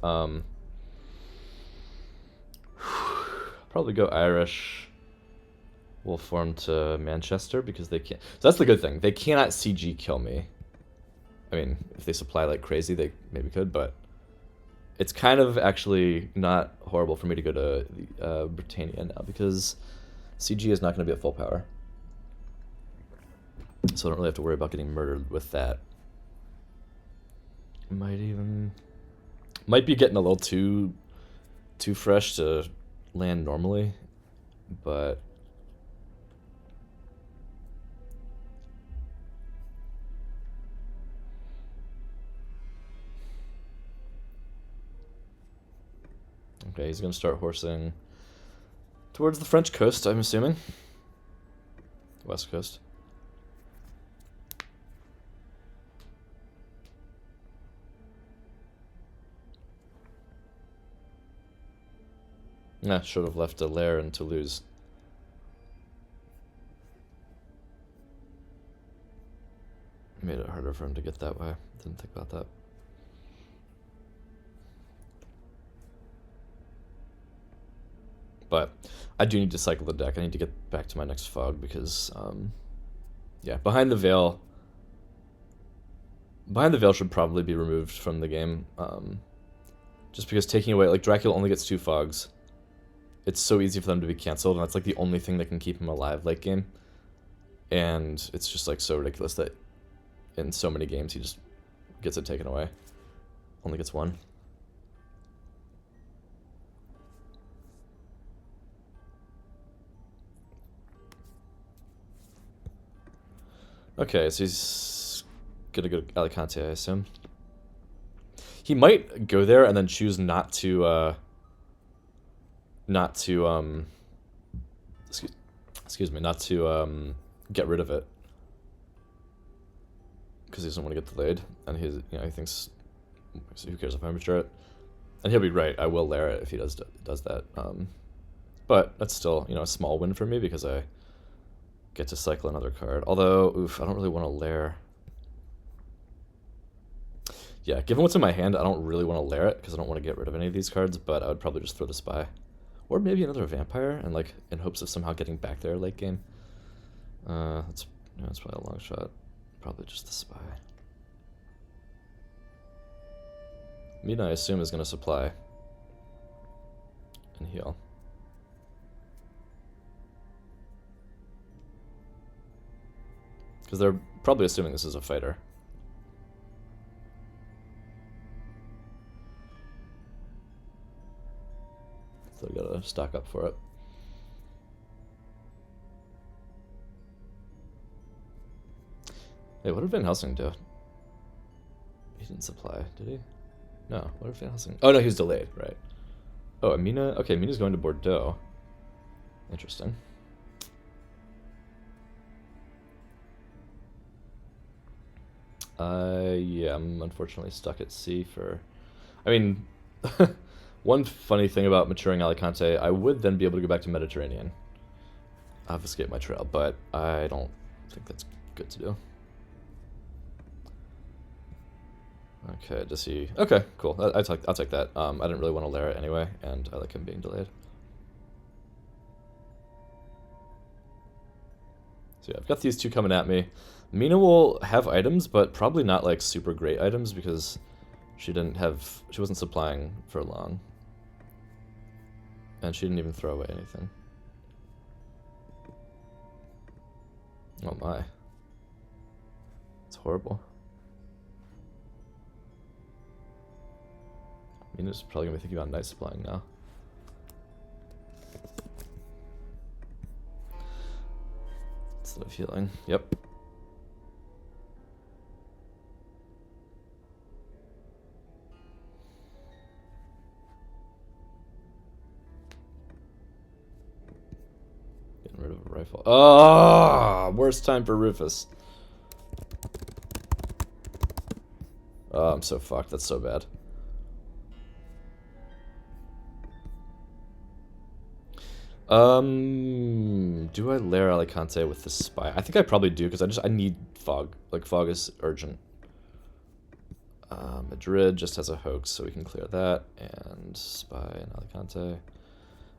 Probably go Irish. Wolf form to Manchester because they can't. So that's the good thing. They cannot CG kill me. I mean, if they supply like crazy, they maybe could, but it's kind of actually not horrible for me to go to Britannia now because CG is not going to be at full power. So I don't really have to worry about getting murdered with that. Might be getting a little too fresh to land normally, but okay, he's gonna start horsing towards the French coast, I'm assuming. West coast. Nah, should have left a lair in Toulouse. Made it harder for him to get that way. Didn't think about that. But I do need to cycle the deck. I need to get back to my next fog because, yeah, Behind the Veil should probably be removed from the game. Just because taking away, like, Dracula only gets 2 fogs. It's so easy for them to be canceled, and that's like the only thing that can keep him alive late game. And it's just like so ridiculous that in so many games he just gets it taken away. Only gets 1. Okay, so he's gonna go to Alicante, I assume. He might go there and then choose not to excuse me, not to get rid of it because he doesn't want to get delayed, and he thinks, so who cares if I mature it? And he'll be right. I will lair it if he does that. But that's still a small win for me because I get to cycle another card. Although, oof, I don't really want to lair. Yeah, given what's in my hand, I don't really want to lair it because I don't want to get rid of any of these cards. But I would probably just throw the Spy. Or maybe another vampire, and like in hopes of somehow getting back there late game. That's probably a long shot. Probably just the Spy. Mina, I assume, is going to supply and heal. Because they're probably assuming this is a fighter. So I gotta stock up for it. Hey, what did Van Helsing do? He didn't supply, did he? No, what did Van Helsing... Oh, no, he was delayed, right. Oh, Amina... Okay, Amina's going to Bordeaux. Interesting. Yeah, I'm unfortunately stuck at sea for... I mean... One funny thing about maturing Alicante, I would then be able to go back to Mediterranean. Obfuscate my trail, but I don't think that's good to do. Okay, does he... Okay, cool. I'll take that. I didn't really want to lair it anyway, and I like him being delayed. So yeah, I've got these two coming at me. Mina will have items, but probably not like super great items because she wasn't supplying for long. And she didn't even throw away anything. Oh my. It's horrible. Mina's probably gonna be thinking about night supplying now. Instead of healing. Yep. Getting rid of a rifle. Oh, worst time for Rufus. Oh, I'm so fucked. That's so bad. Do I lair Alicante with the spy? I think I probably do because I need fog. Like fog is urgent. Madrid just has a hoax, so we can clear that. And spy and Alicante.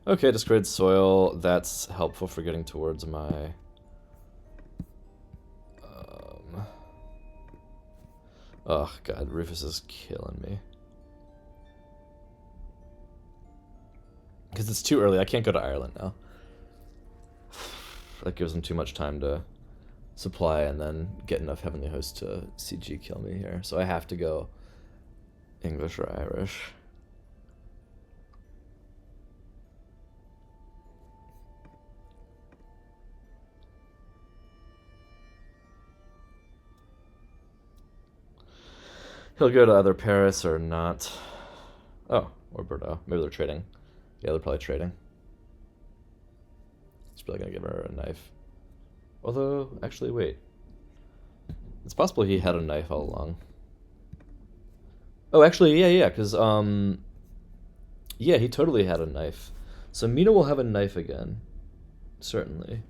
Okay, discard soil. That's helpful for getting towards my. Oh god, Rufus is killing me. Because it's too early. I can't go to Ireland now. That gives them too much time to supply and then get enough Heavenly Host to CG kill me here. So I have to go English or Irish. He'll go to either Paris or not. Oh, or Bordeaux. Maybe they're trading. Yeah, they're probably trading. He's probably gonna give her a knife. Although, actually, wait. It's possible he had a knife all along. Oh, actually, yeah, because, yeah, he totally had a knife. So Mina will have a knife again. Certainly.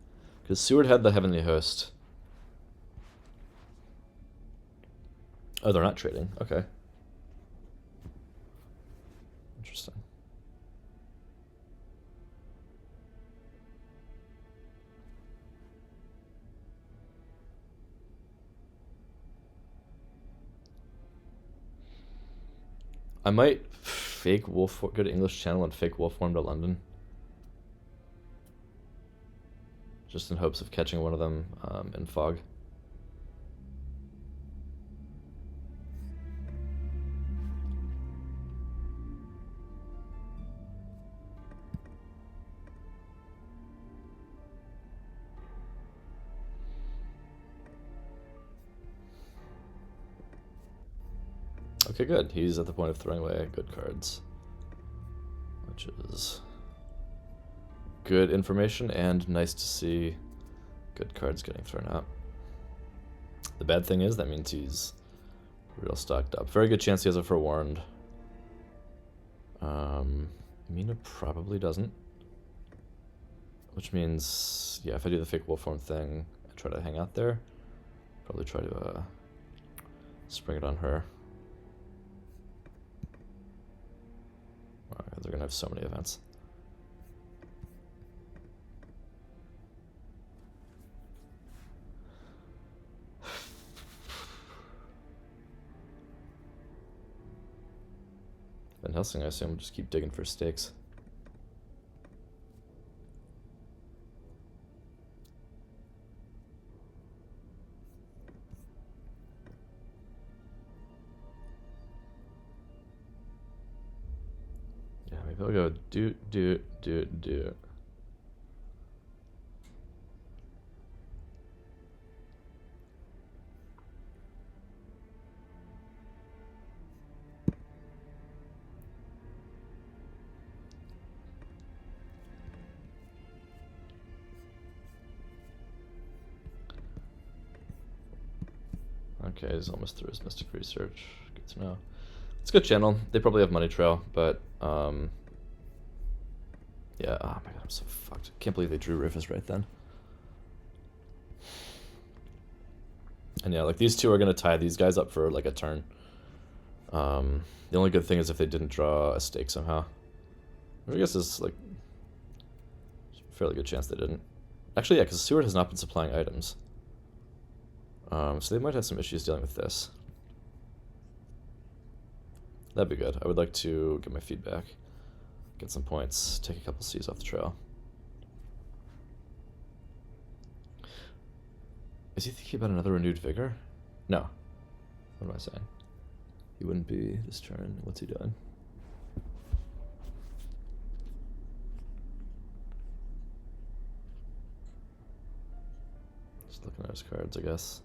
Because Seward had the Heavenly Host. Oh, they're not trading. Okay. Interesting. I might fake wolf, go to English Channel and fake wolf form to London. Just in hopes of catching one of them in fog. Okay, good. He's at the point of throwing away good cards. Which is good information and nice to see good cards getting thrown out. The bad thing is that means he's real stocked up. Very good chance he has a forewarned. Mina probably doesn't. Which means, yeah, if I do the fake wolf form thing, I try to hang out there. Probably try to spring it on her. They're gonna have so many events. Van Helsing, I assume, will just keep digging for stakes. Yeah, maybe I'll go do. Okay, he's almost through his Mystic Research. Good to know. It's a good channel. They probably have money trail, but yeah. Oh my god, I'm so fucked. Can't believe they drew Rufus right then. And yeah, like these two are gonna tie these guys up for like a turn. The only good thing is if they didn't draw a stake somehow. I guess it's like a fairly good chance they didn't. Actually, yeah, because Seward has not been supplying items. So they might have some issues dealing with this. That'd be good. I would like to get my feedback, get some points, take a couple C's off the trail. Is he thinking about another renewed vigor? No. What am I saying? He wouldn't be this turn. What's he doing? Just looking at his cards, I guess.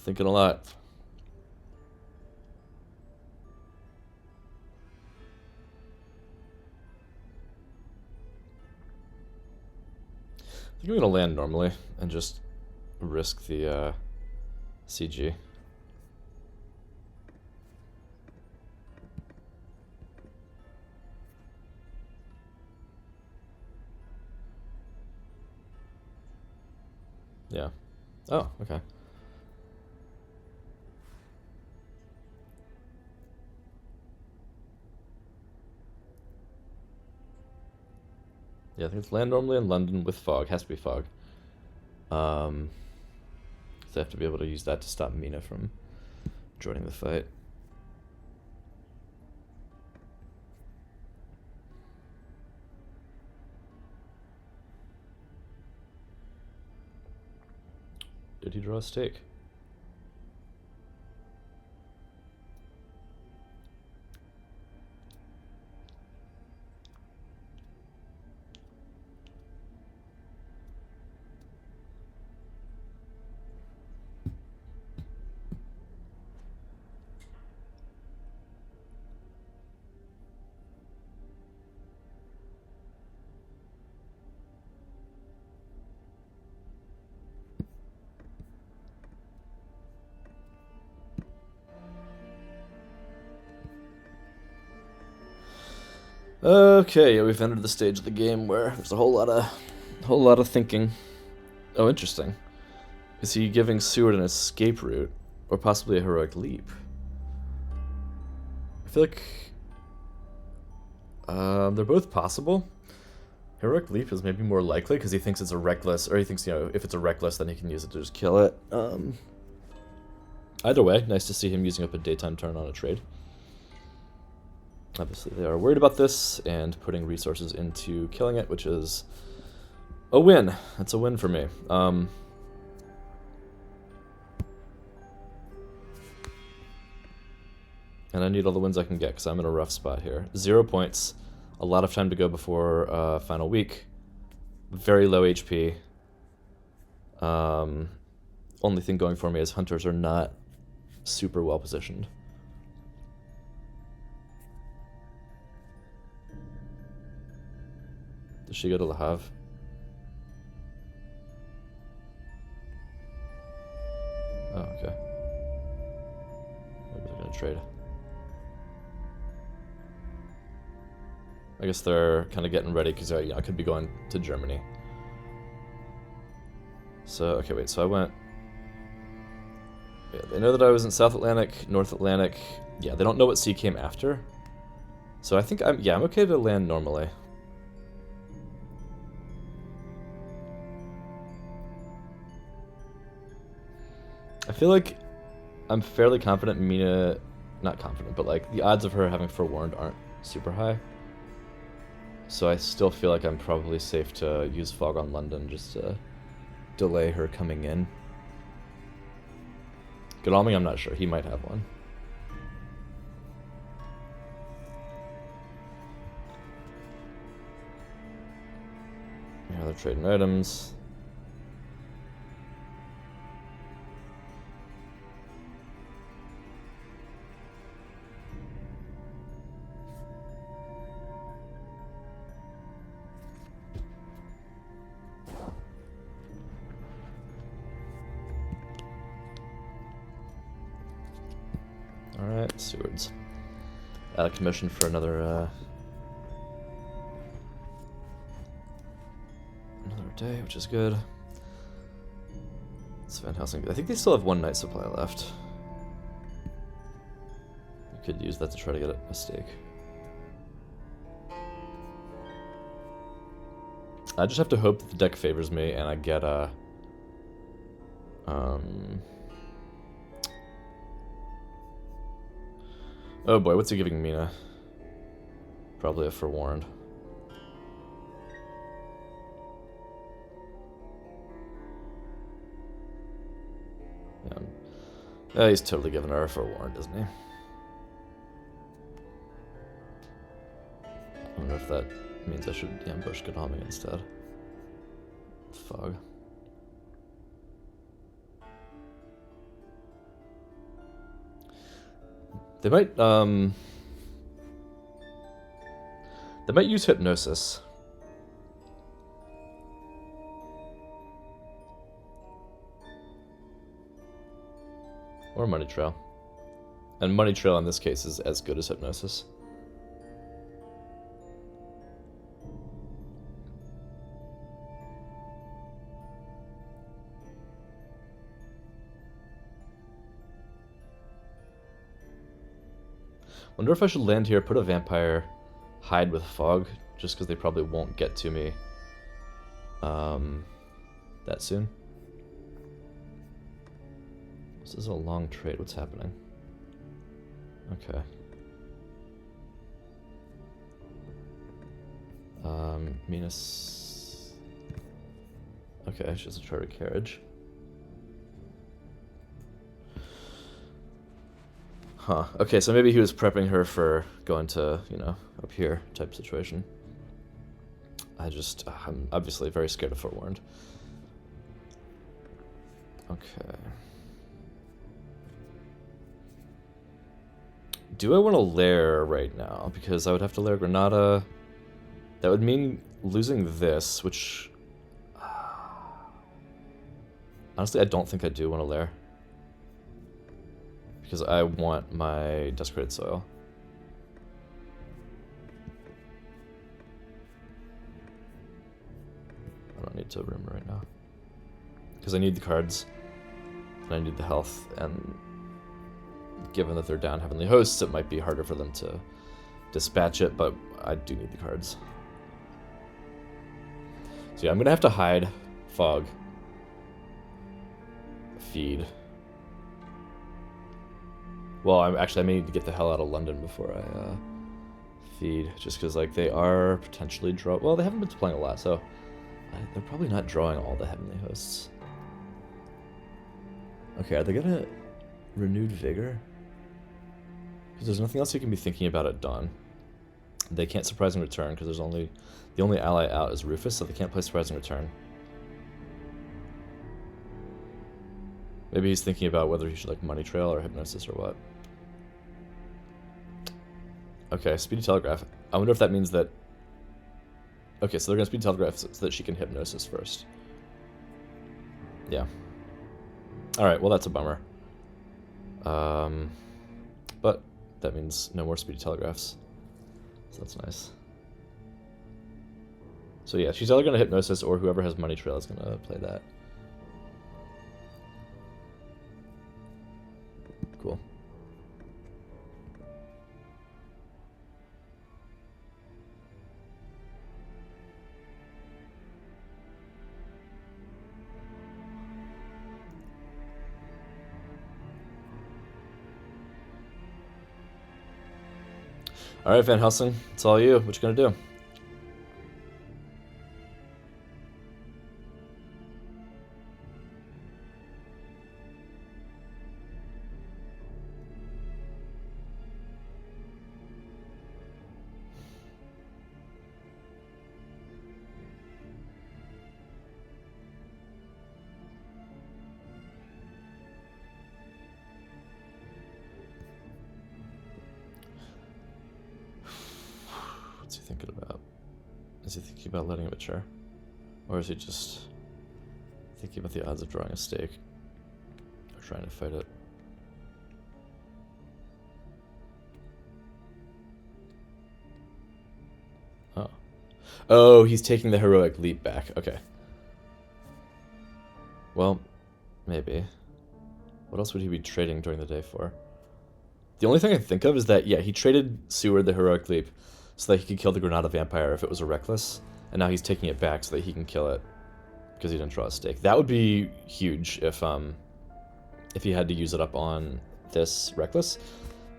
Thinking a lot. I think I'm gonna land normally and just risk the CG. Yeah. Oh, okay. Yeah, I think it's land normally in London with fog. Has to be fog. So I have to be able to use that to stop Mina from joining the fight. Did he draw a stake? Okay, yeah, we've entered the stage of the game where there's a whole lot of thinking. Oh, interesting. Is he giving Seward an escape route, or possibly a heroic leap? I feel like they're both possible. Heroic leap is maybe more likely because he thinks it's a reckless, or he thinks, you know, if it's a reckless, then he can use it to just kill it. Either way, nice to see him using up a daytime turn on a trade. Obviously, they are worried about this and putting resources into killing it, which is a win. That's a win for me. And I need all the wins I can get because I'm in a rough spot here. 0 points, a lot of time to go before final week, very low HP. Only thing going for me is hunters are not super well positioned. Does she go to Le Havre? Oh, okay. Maybe they're gonna trade. I guess they're kind of getting ready because you know, I could be going to Germany. So, okay, wait, so I went... Yeah, they know that I was in South Atlantic, North Atlantic. Yeah, they don't know what sea came after. So I think I'm okay to land normally. I feel like I'm fairly confident Mina not confident, but like the odds of her having forewarned aren't super high. So I still feel like I'm probably safe to use Fog on London just to delay her coming in. Godalming, I'm not sure. He might have one. Yeah, they're trading items. Alright, Seward's out of commission for another day, which is good. It's Van Helsing. I think they still have one night supply left. You could use that to try to get a stake. I just have to hope that the deck favors me and I get a oh boy, what's he giving Mina? Probably a forewarned. Yeah, he's totally giving her a forewarned, isn't he? I wonder if that means I should ambush Godalming instead. Fog. They might use Hypnosis. Or Money Trail. And Money Trail in this case is as good as Hypnosis. Wonder if I should land here, put a Vampire, hide with Fog, just because they probably won't get to me that soon. This is a long trade. What's happening? Okay. Minas. Okay, she has a charter carriage. Huh. Okay, so maybe he was prepping her for going to, you know, up here type situation. I'm obviously very scared of forewarned. Okay. Do I want to lair right now? Because I would have to lair Granada. That would mean losing this, which... honestly, I don't think I do want to lair. Because I want my Desecrated Soil. I don't need to rumor right now. Because I need the cards. And I need the health, and... given that they're down Heavenly Hosts, it might be harder for them to dispatch it, but I do need the cards. So yeah, I'm gonna have to hide Fog. Feed. Well, I may need to get the hell out of London before I feed, just because like they are potentially well, they haven't been playing a lot, so they're probably not drawing all the Heavenly Hosts. Okay, are they gonna Renewed Vigor? Because there's nothing else you can be thinking about at dawn. They can't Surprise and Return because the only ally out is Rufus, so they can't play Surprise and Return. Maybe he's thinking about whether he should like Money Trail or Hypnosis or what. Okay, Speedy Telegraph. I wonder if that means that... okay, so they're going to Speedy Telegraph so that she can Hypnosis first. Yeah. Alright, well that's a bummer. But that means no more Speedy Telegraphs. So that's nice. So yeah, she's either going to Hypnosis or whoever has Money Trail is going to play that. Cool. Alright, Van Helsing, it's all you. What you gonna do? What's he thinking about? Is he thinking about letting him mature? Or is he just thinking about the odds of drawing a stake? Or trying to fight it? Oh. Oh, he's taking the heroic leap back. Okay. Well, maybe. What else would he be trading during the day for? The only thing I think of is that, yeah, he traded Seward the heroic leap so that he could kill the Granada vampire if it was a reckless, and now he's taking it back so that he can kill it because he didn't draw a stake. That would be huge if he had to use it up on this reckless,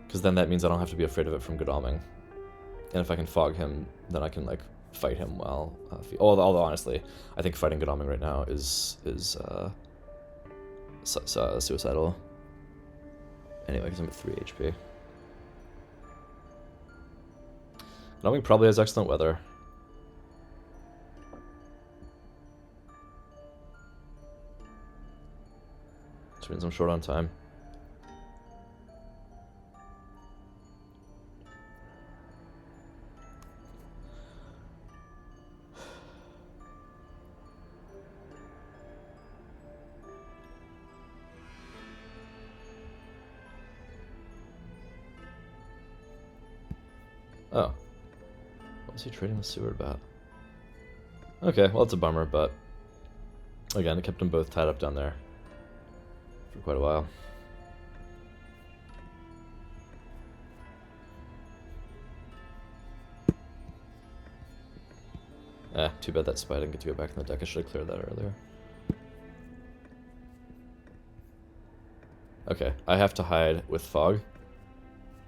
because then that means I don't have to be afraid of it from Godalming. And if I can fog him, then I can like fight him well. Although honestly, I think fighting Godalming right now is suicidal. Anyway, because I'm at 3 HP. Godalming probably has excellent weather. Which means I'm short on time. Oh. What was he trading with Seward about? Okay, well, it's a bummer, but again, it kept them both tied up down there for quite a while. Too bad that spy didn't get to go back in the deck. I should have cleared that earlier. Okay, I have to hide with Fog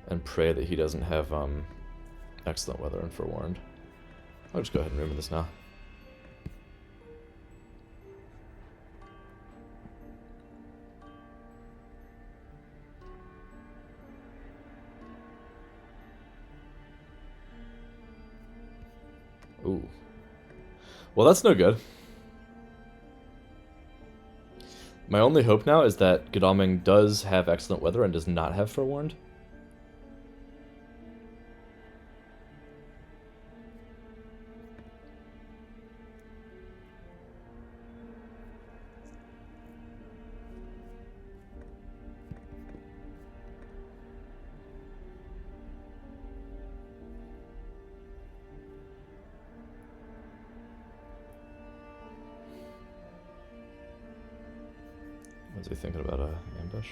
and pray that he doesn't have excellent weather and forewarned. I'll just go ahead and remove this now. Ooh. Well, that's no good. My only hope now is that Godalming does have excellent weather and does not have forewarned. What's he thinking about an ambush?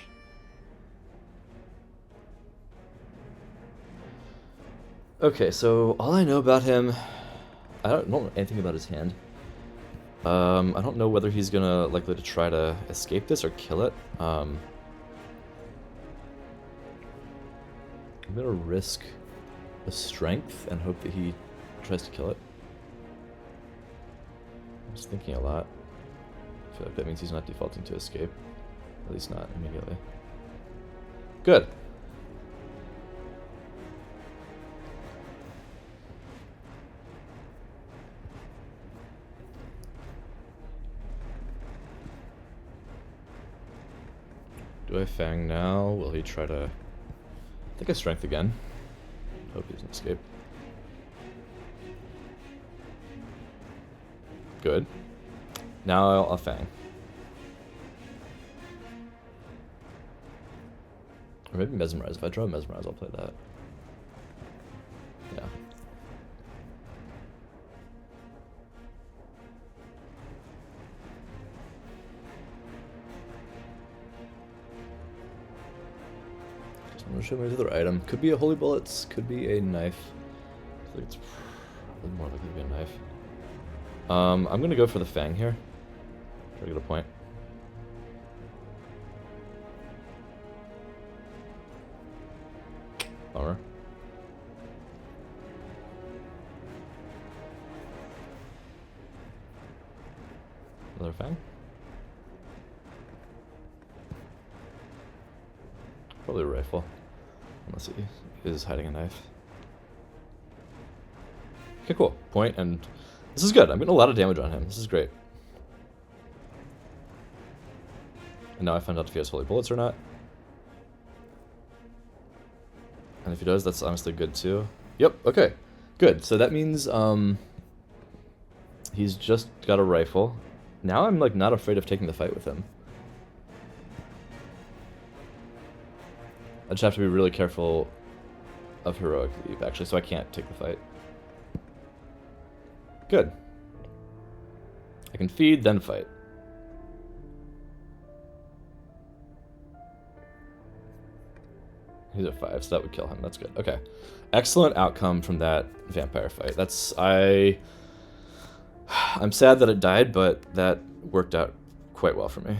Okay, so all I know about him, I don't know anything about his hand. I don't know whether he's likely to try to escape this or kill it. I'm gonna risk a strength and hope that he tries to kill it. I'm just thinking a lot. I feel like that means he's not defaulting to escape. At least not immediately. Good. Do I Fang now? Will he try to... I think I Strength again. Hope he doesn't escape. Good. Now I'll Fang. Or maybe Mesmerize. If I draw Mesmerize, I'll play that. Yeah. Just want to show my other item. Could be a Holy Bullets, could be a knife. I think it's probably more likely to be a knife. I'm gonna go for the Fang here. Try to get a point. Bummer. Fang? Probably a rifle. Unless he is hiding a knife. Okay, cool. Point, and this is good. I'm getting a lot of damage on him. This is great. And now I find out if he has holy bullets or not. And if he does, that's honestly good too. Yep, okay. Good. So that means he's just got a rifle. Now I'm like not afraid of taking the fight with him. I just have to be really careful of heroic leap, actually, so I can't take the fight. Good. I can feed, then fight. He's at 5, so that would kill him. That's good. Okay. Excellent outcome from that vampire fight. I'm sad that it died, but that worked out quite well for me.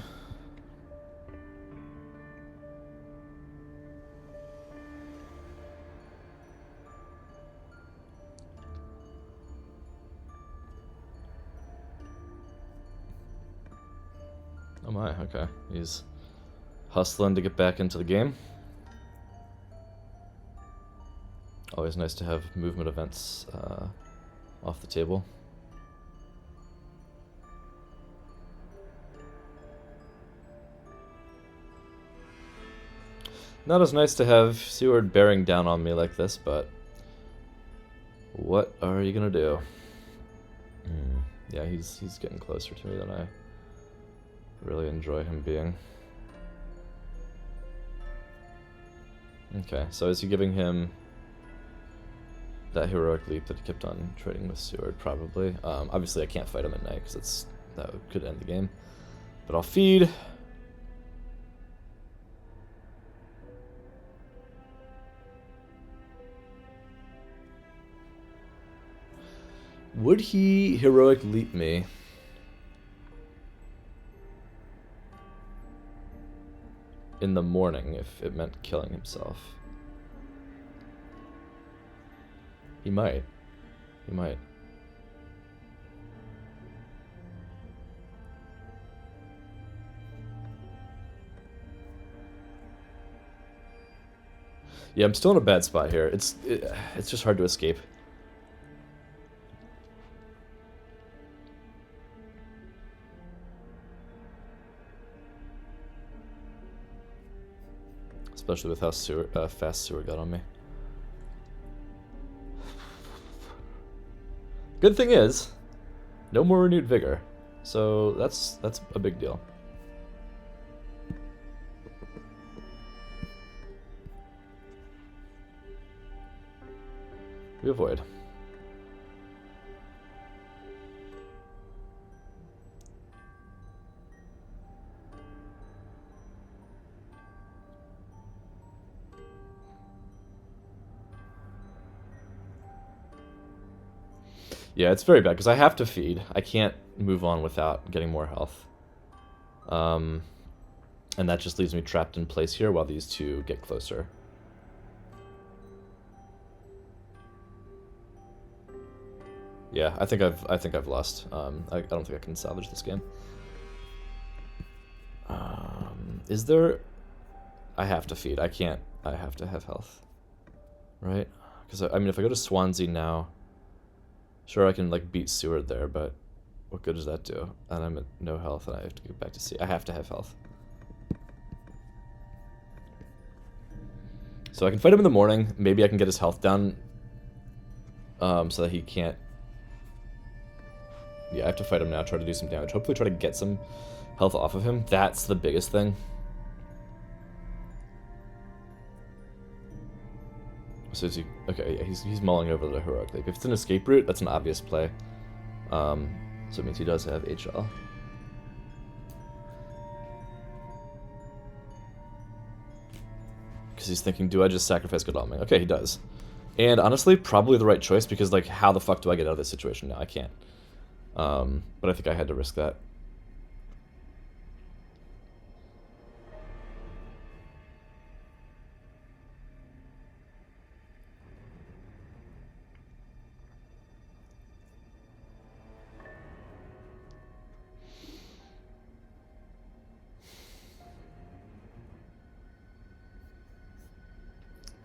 Oh my, okay. He's hustling to get back into the game. Always nice to have movement events off the table. Not as nice to have Seward bearing down on me like this, but what are you gonna do? Yeah, he's getting closer to me than I really enjoy him being. Okay, so is he giving him that heroic leap that he kept on trading with Seward? Probably. Obviously I can't fight him at night because that could end the game. But I'll feed. Would he heroic leap me? In the morning, if it meant killing himself? He might. He might. Yeah, I'm still in a bad spot here. It's just hard to escape. Especially with how fast Seward got on me. Good thing is, no more renewed vigor, so that's a big deal. We avoid. Yeah, it's very bad because I have to feed. I can't move on without getting more health. And that just leaves me trapped in place here while these two get closer. Yeah, I think I've lost. I don't think I can salvage this game. Is there? I have to feed. I can't. I have to have health. Right? Because I mean, if I go to Swansea now, sure I can like beat Seward there, but what good does that do? And I'm at no health, and I have to go back to sea. I have to have health. So I can fight him in the morning. Maybe I can get his health down, so that he can't. Yeah, I have to fight him now. Try to do some damage. Hopefully, try to get some health off of him. That's the biggest thing. So is he, okay, yeah, he's mulling over the heroic leap. If it's an escape route, that's an obvious play. So it means he does have HL. Because he's thinking, do I just sacrifice Godalming? Okay, he does. And honestly, probably the right choice, because like, how the fuck do I get out of this situation now? I can't. But I think I had to risk that.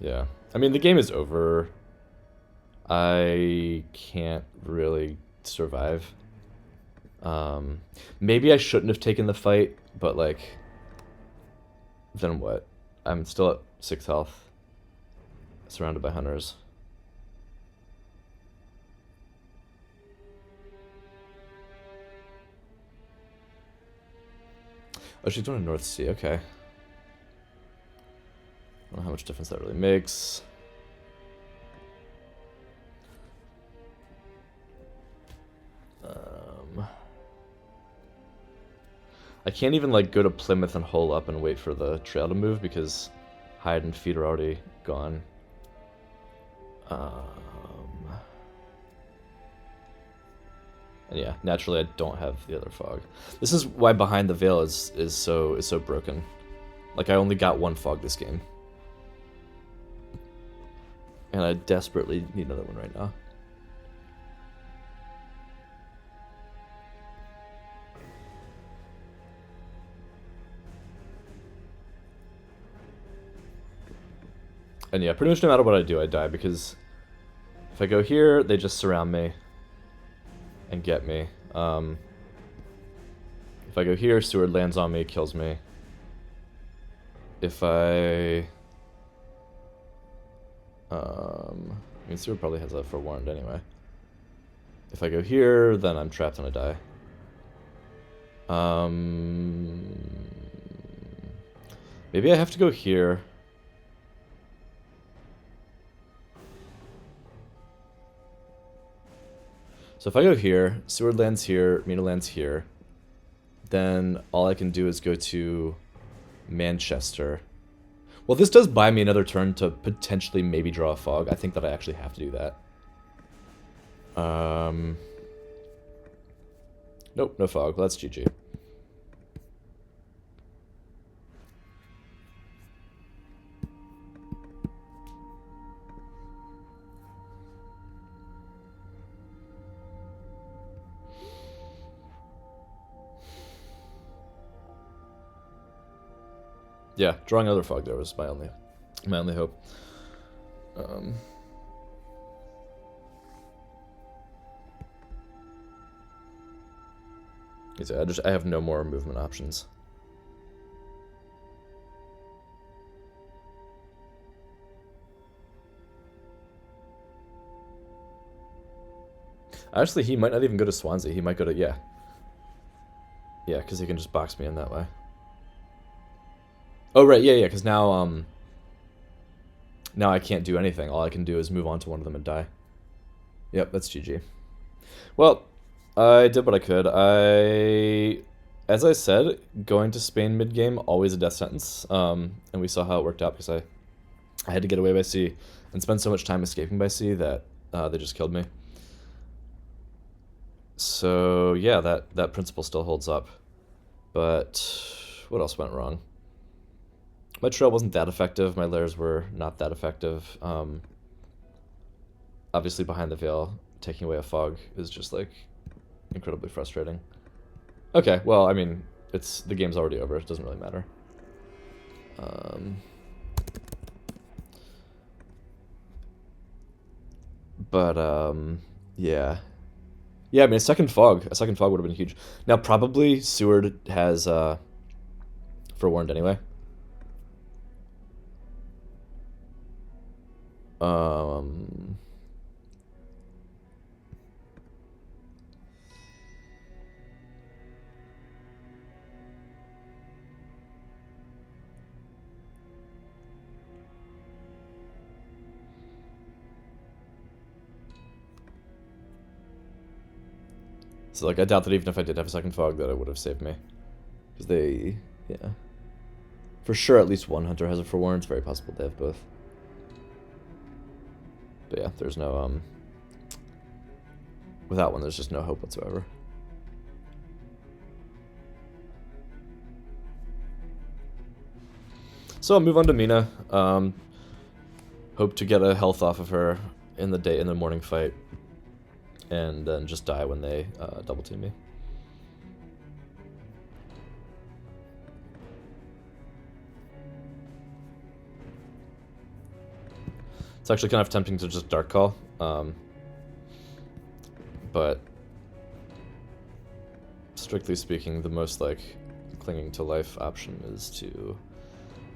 Yeah. I mean, the game is over. I can't really survive. Maybe I shouldn't have taken the fight, but like, then what? I'm still at 6 health, surrounded by hunters. Oh, she's doing a North Sea, okay. I don't know how much difference that really makes. I can't even like go to Plymouth and hole up and wait for the trail to move because hide and feed are already gone. And yeah, naturally I don't have the other fog. This is why Behind the Veil is so broken. Like I only got one fog this game. And I desperately need another one right now. And yeah, pretty much no matter what I do, I die, because if I go here, they just surround me and get me. If I go here, Seward lands on me, kills me. If I mean, Seward probably has that forewarned anyway. If I go here, then I'm trapped and I die. Maybe I have to go here. So if I go here, Seward lands here, Mina lands here, then all I can do is go to Manchester. Well, this does buy me another turn to potentially maybe draw a fog. I think that I actually have to do that. Nope, no fog. Well, that's GG. Yeah, drawing another fog there was my only hope. I have no more movement options. Actually, he might not even go to Swansea. He might go to, yeah. Yeah, because he can just box me in that way. Oh, right, yeah, because now I can't do anything. All I can do is move on to one of them and die. Yep, that's GG. Well, I did what I could. As I said, going to Spain mid-game, always a death sentence. And we saw how it worked out because I had to get away by sea and spend so much time escaping by sea that they just killed me. So, yeah, that principle still holds up. But what else went wrong? My trail wasn't that effective. My lairs were not that effective. Obviously, Behind the Veil, taking away a fog is just, like, incredibly frustrating. Okay, well, I mean, the game's already over. It doesn't really matter. Yeah. Yeah, I mean, a second fog would have been huge. Now, probably Seward has forewarned anyway. So, like, I doubt that even if I did have a second fog that it would have saved me. Because yeah. For sure, at least one hunter has a forewarned. It's very possible they have both. But yeah, there's no, without one, there's just no hope whatsoever. So I'll move on to Mina. Hope to get a health off of her in the morning fight. And then just die when they double team me. It's actually kind of tempting to just Dark Call, but strictly speaking, the most like clinging to life option is to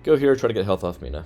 go here, try to get health off Mina.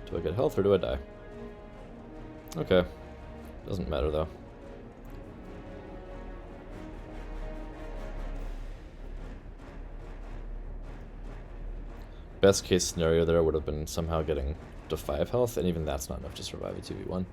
Do I get health or do I die? Okay. Doesn't matter though. Best case scenario there would have been somehow getting to 5 health, and even that's not enough to survive a 2v1.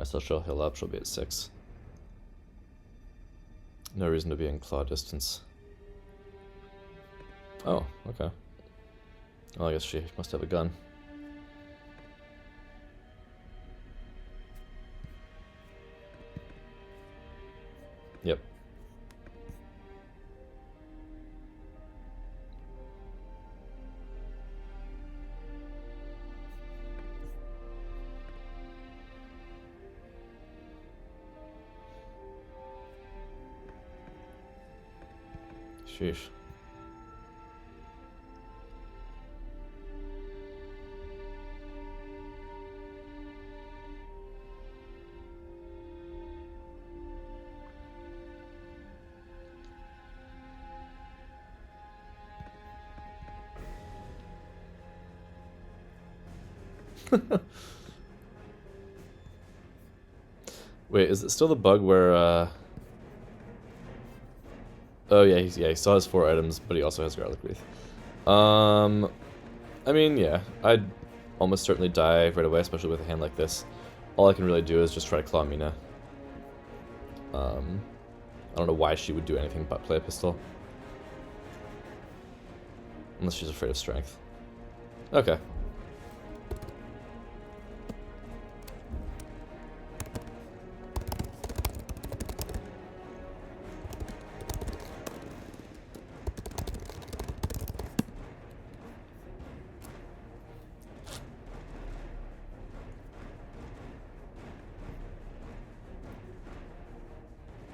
So she'll heal up, she'll be at 6. No reason to be in claw distance. Oh, okay. Well, I guess she must have a gun. Yep. Sheesh. Wait, is it still the bug where, oh yeah, he still has 4 items, but he also has Garlic Wreath. I mean, yeah, I'd almost certainly die right away, especially with a hand like this. All I can really do is just try to claw Mina. I don't know why she would do anything but play a pistol. Unless she's afraid of strength. Okay.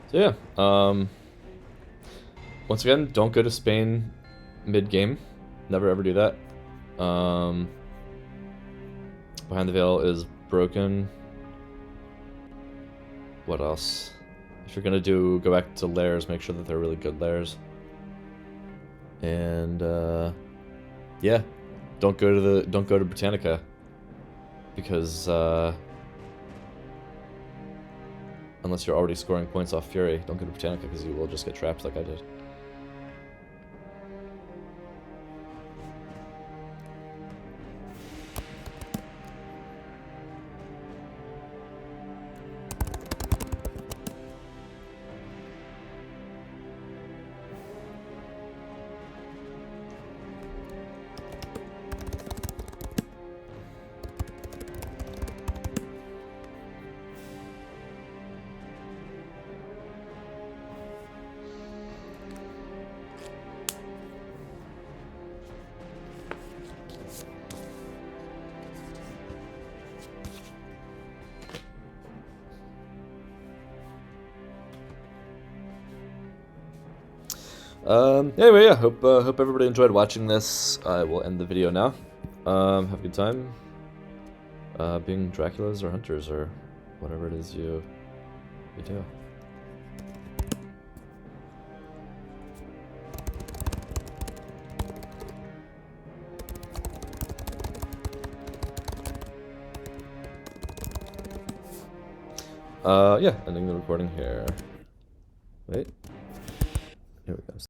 So yeah, once again, don't go to Spain mid-game. Never ever do that. Behind the Veil is broken. What else? If you're gonna go back to lairs, make sure that they're really good lairs. And yeah, don't go to Brittanica, because unless you're already scoring points off Fury, don't go to Brittanica because you will just get trapped like I did. Anyway, yeah, hope everybody enjoyed watching this. I will end the video now. Have a good time. Being Draculas or hunters or whatever it is you do. Yeah, ending the recording here. Wait. Here we go.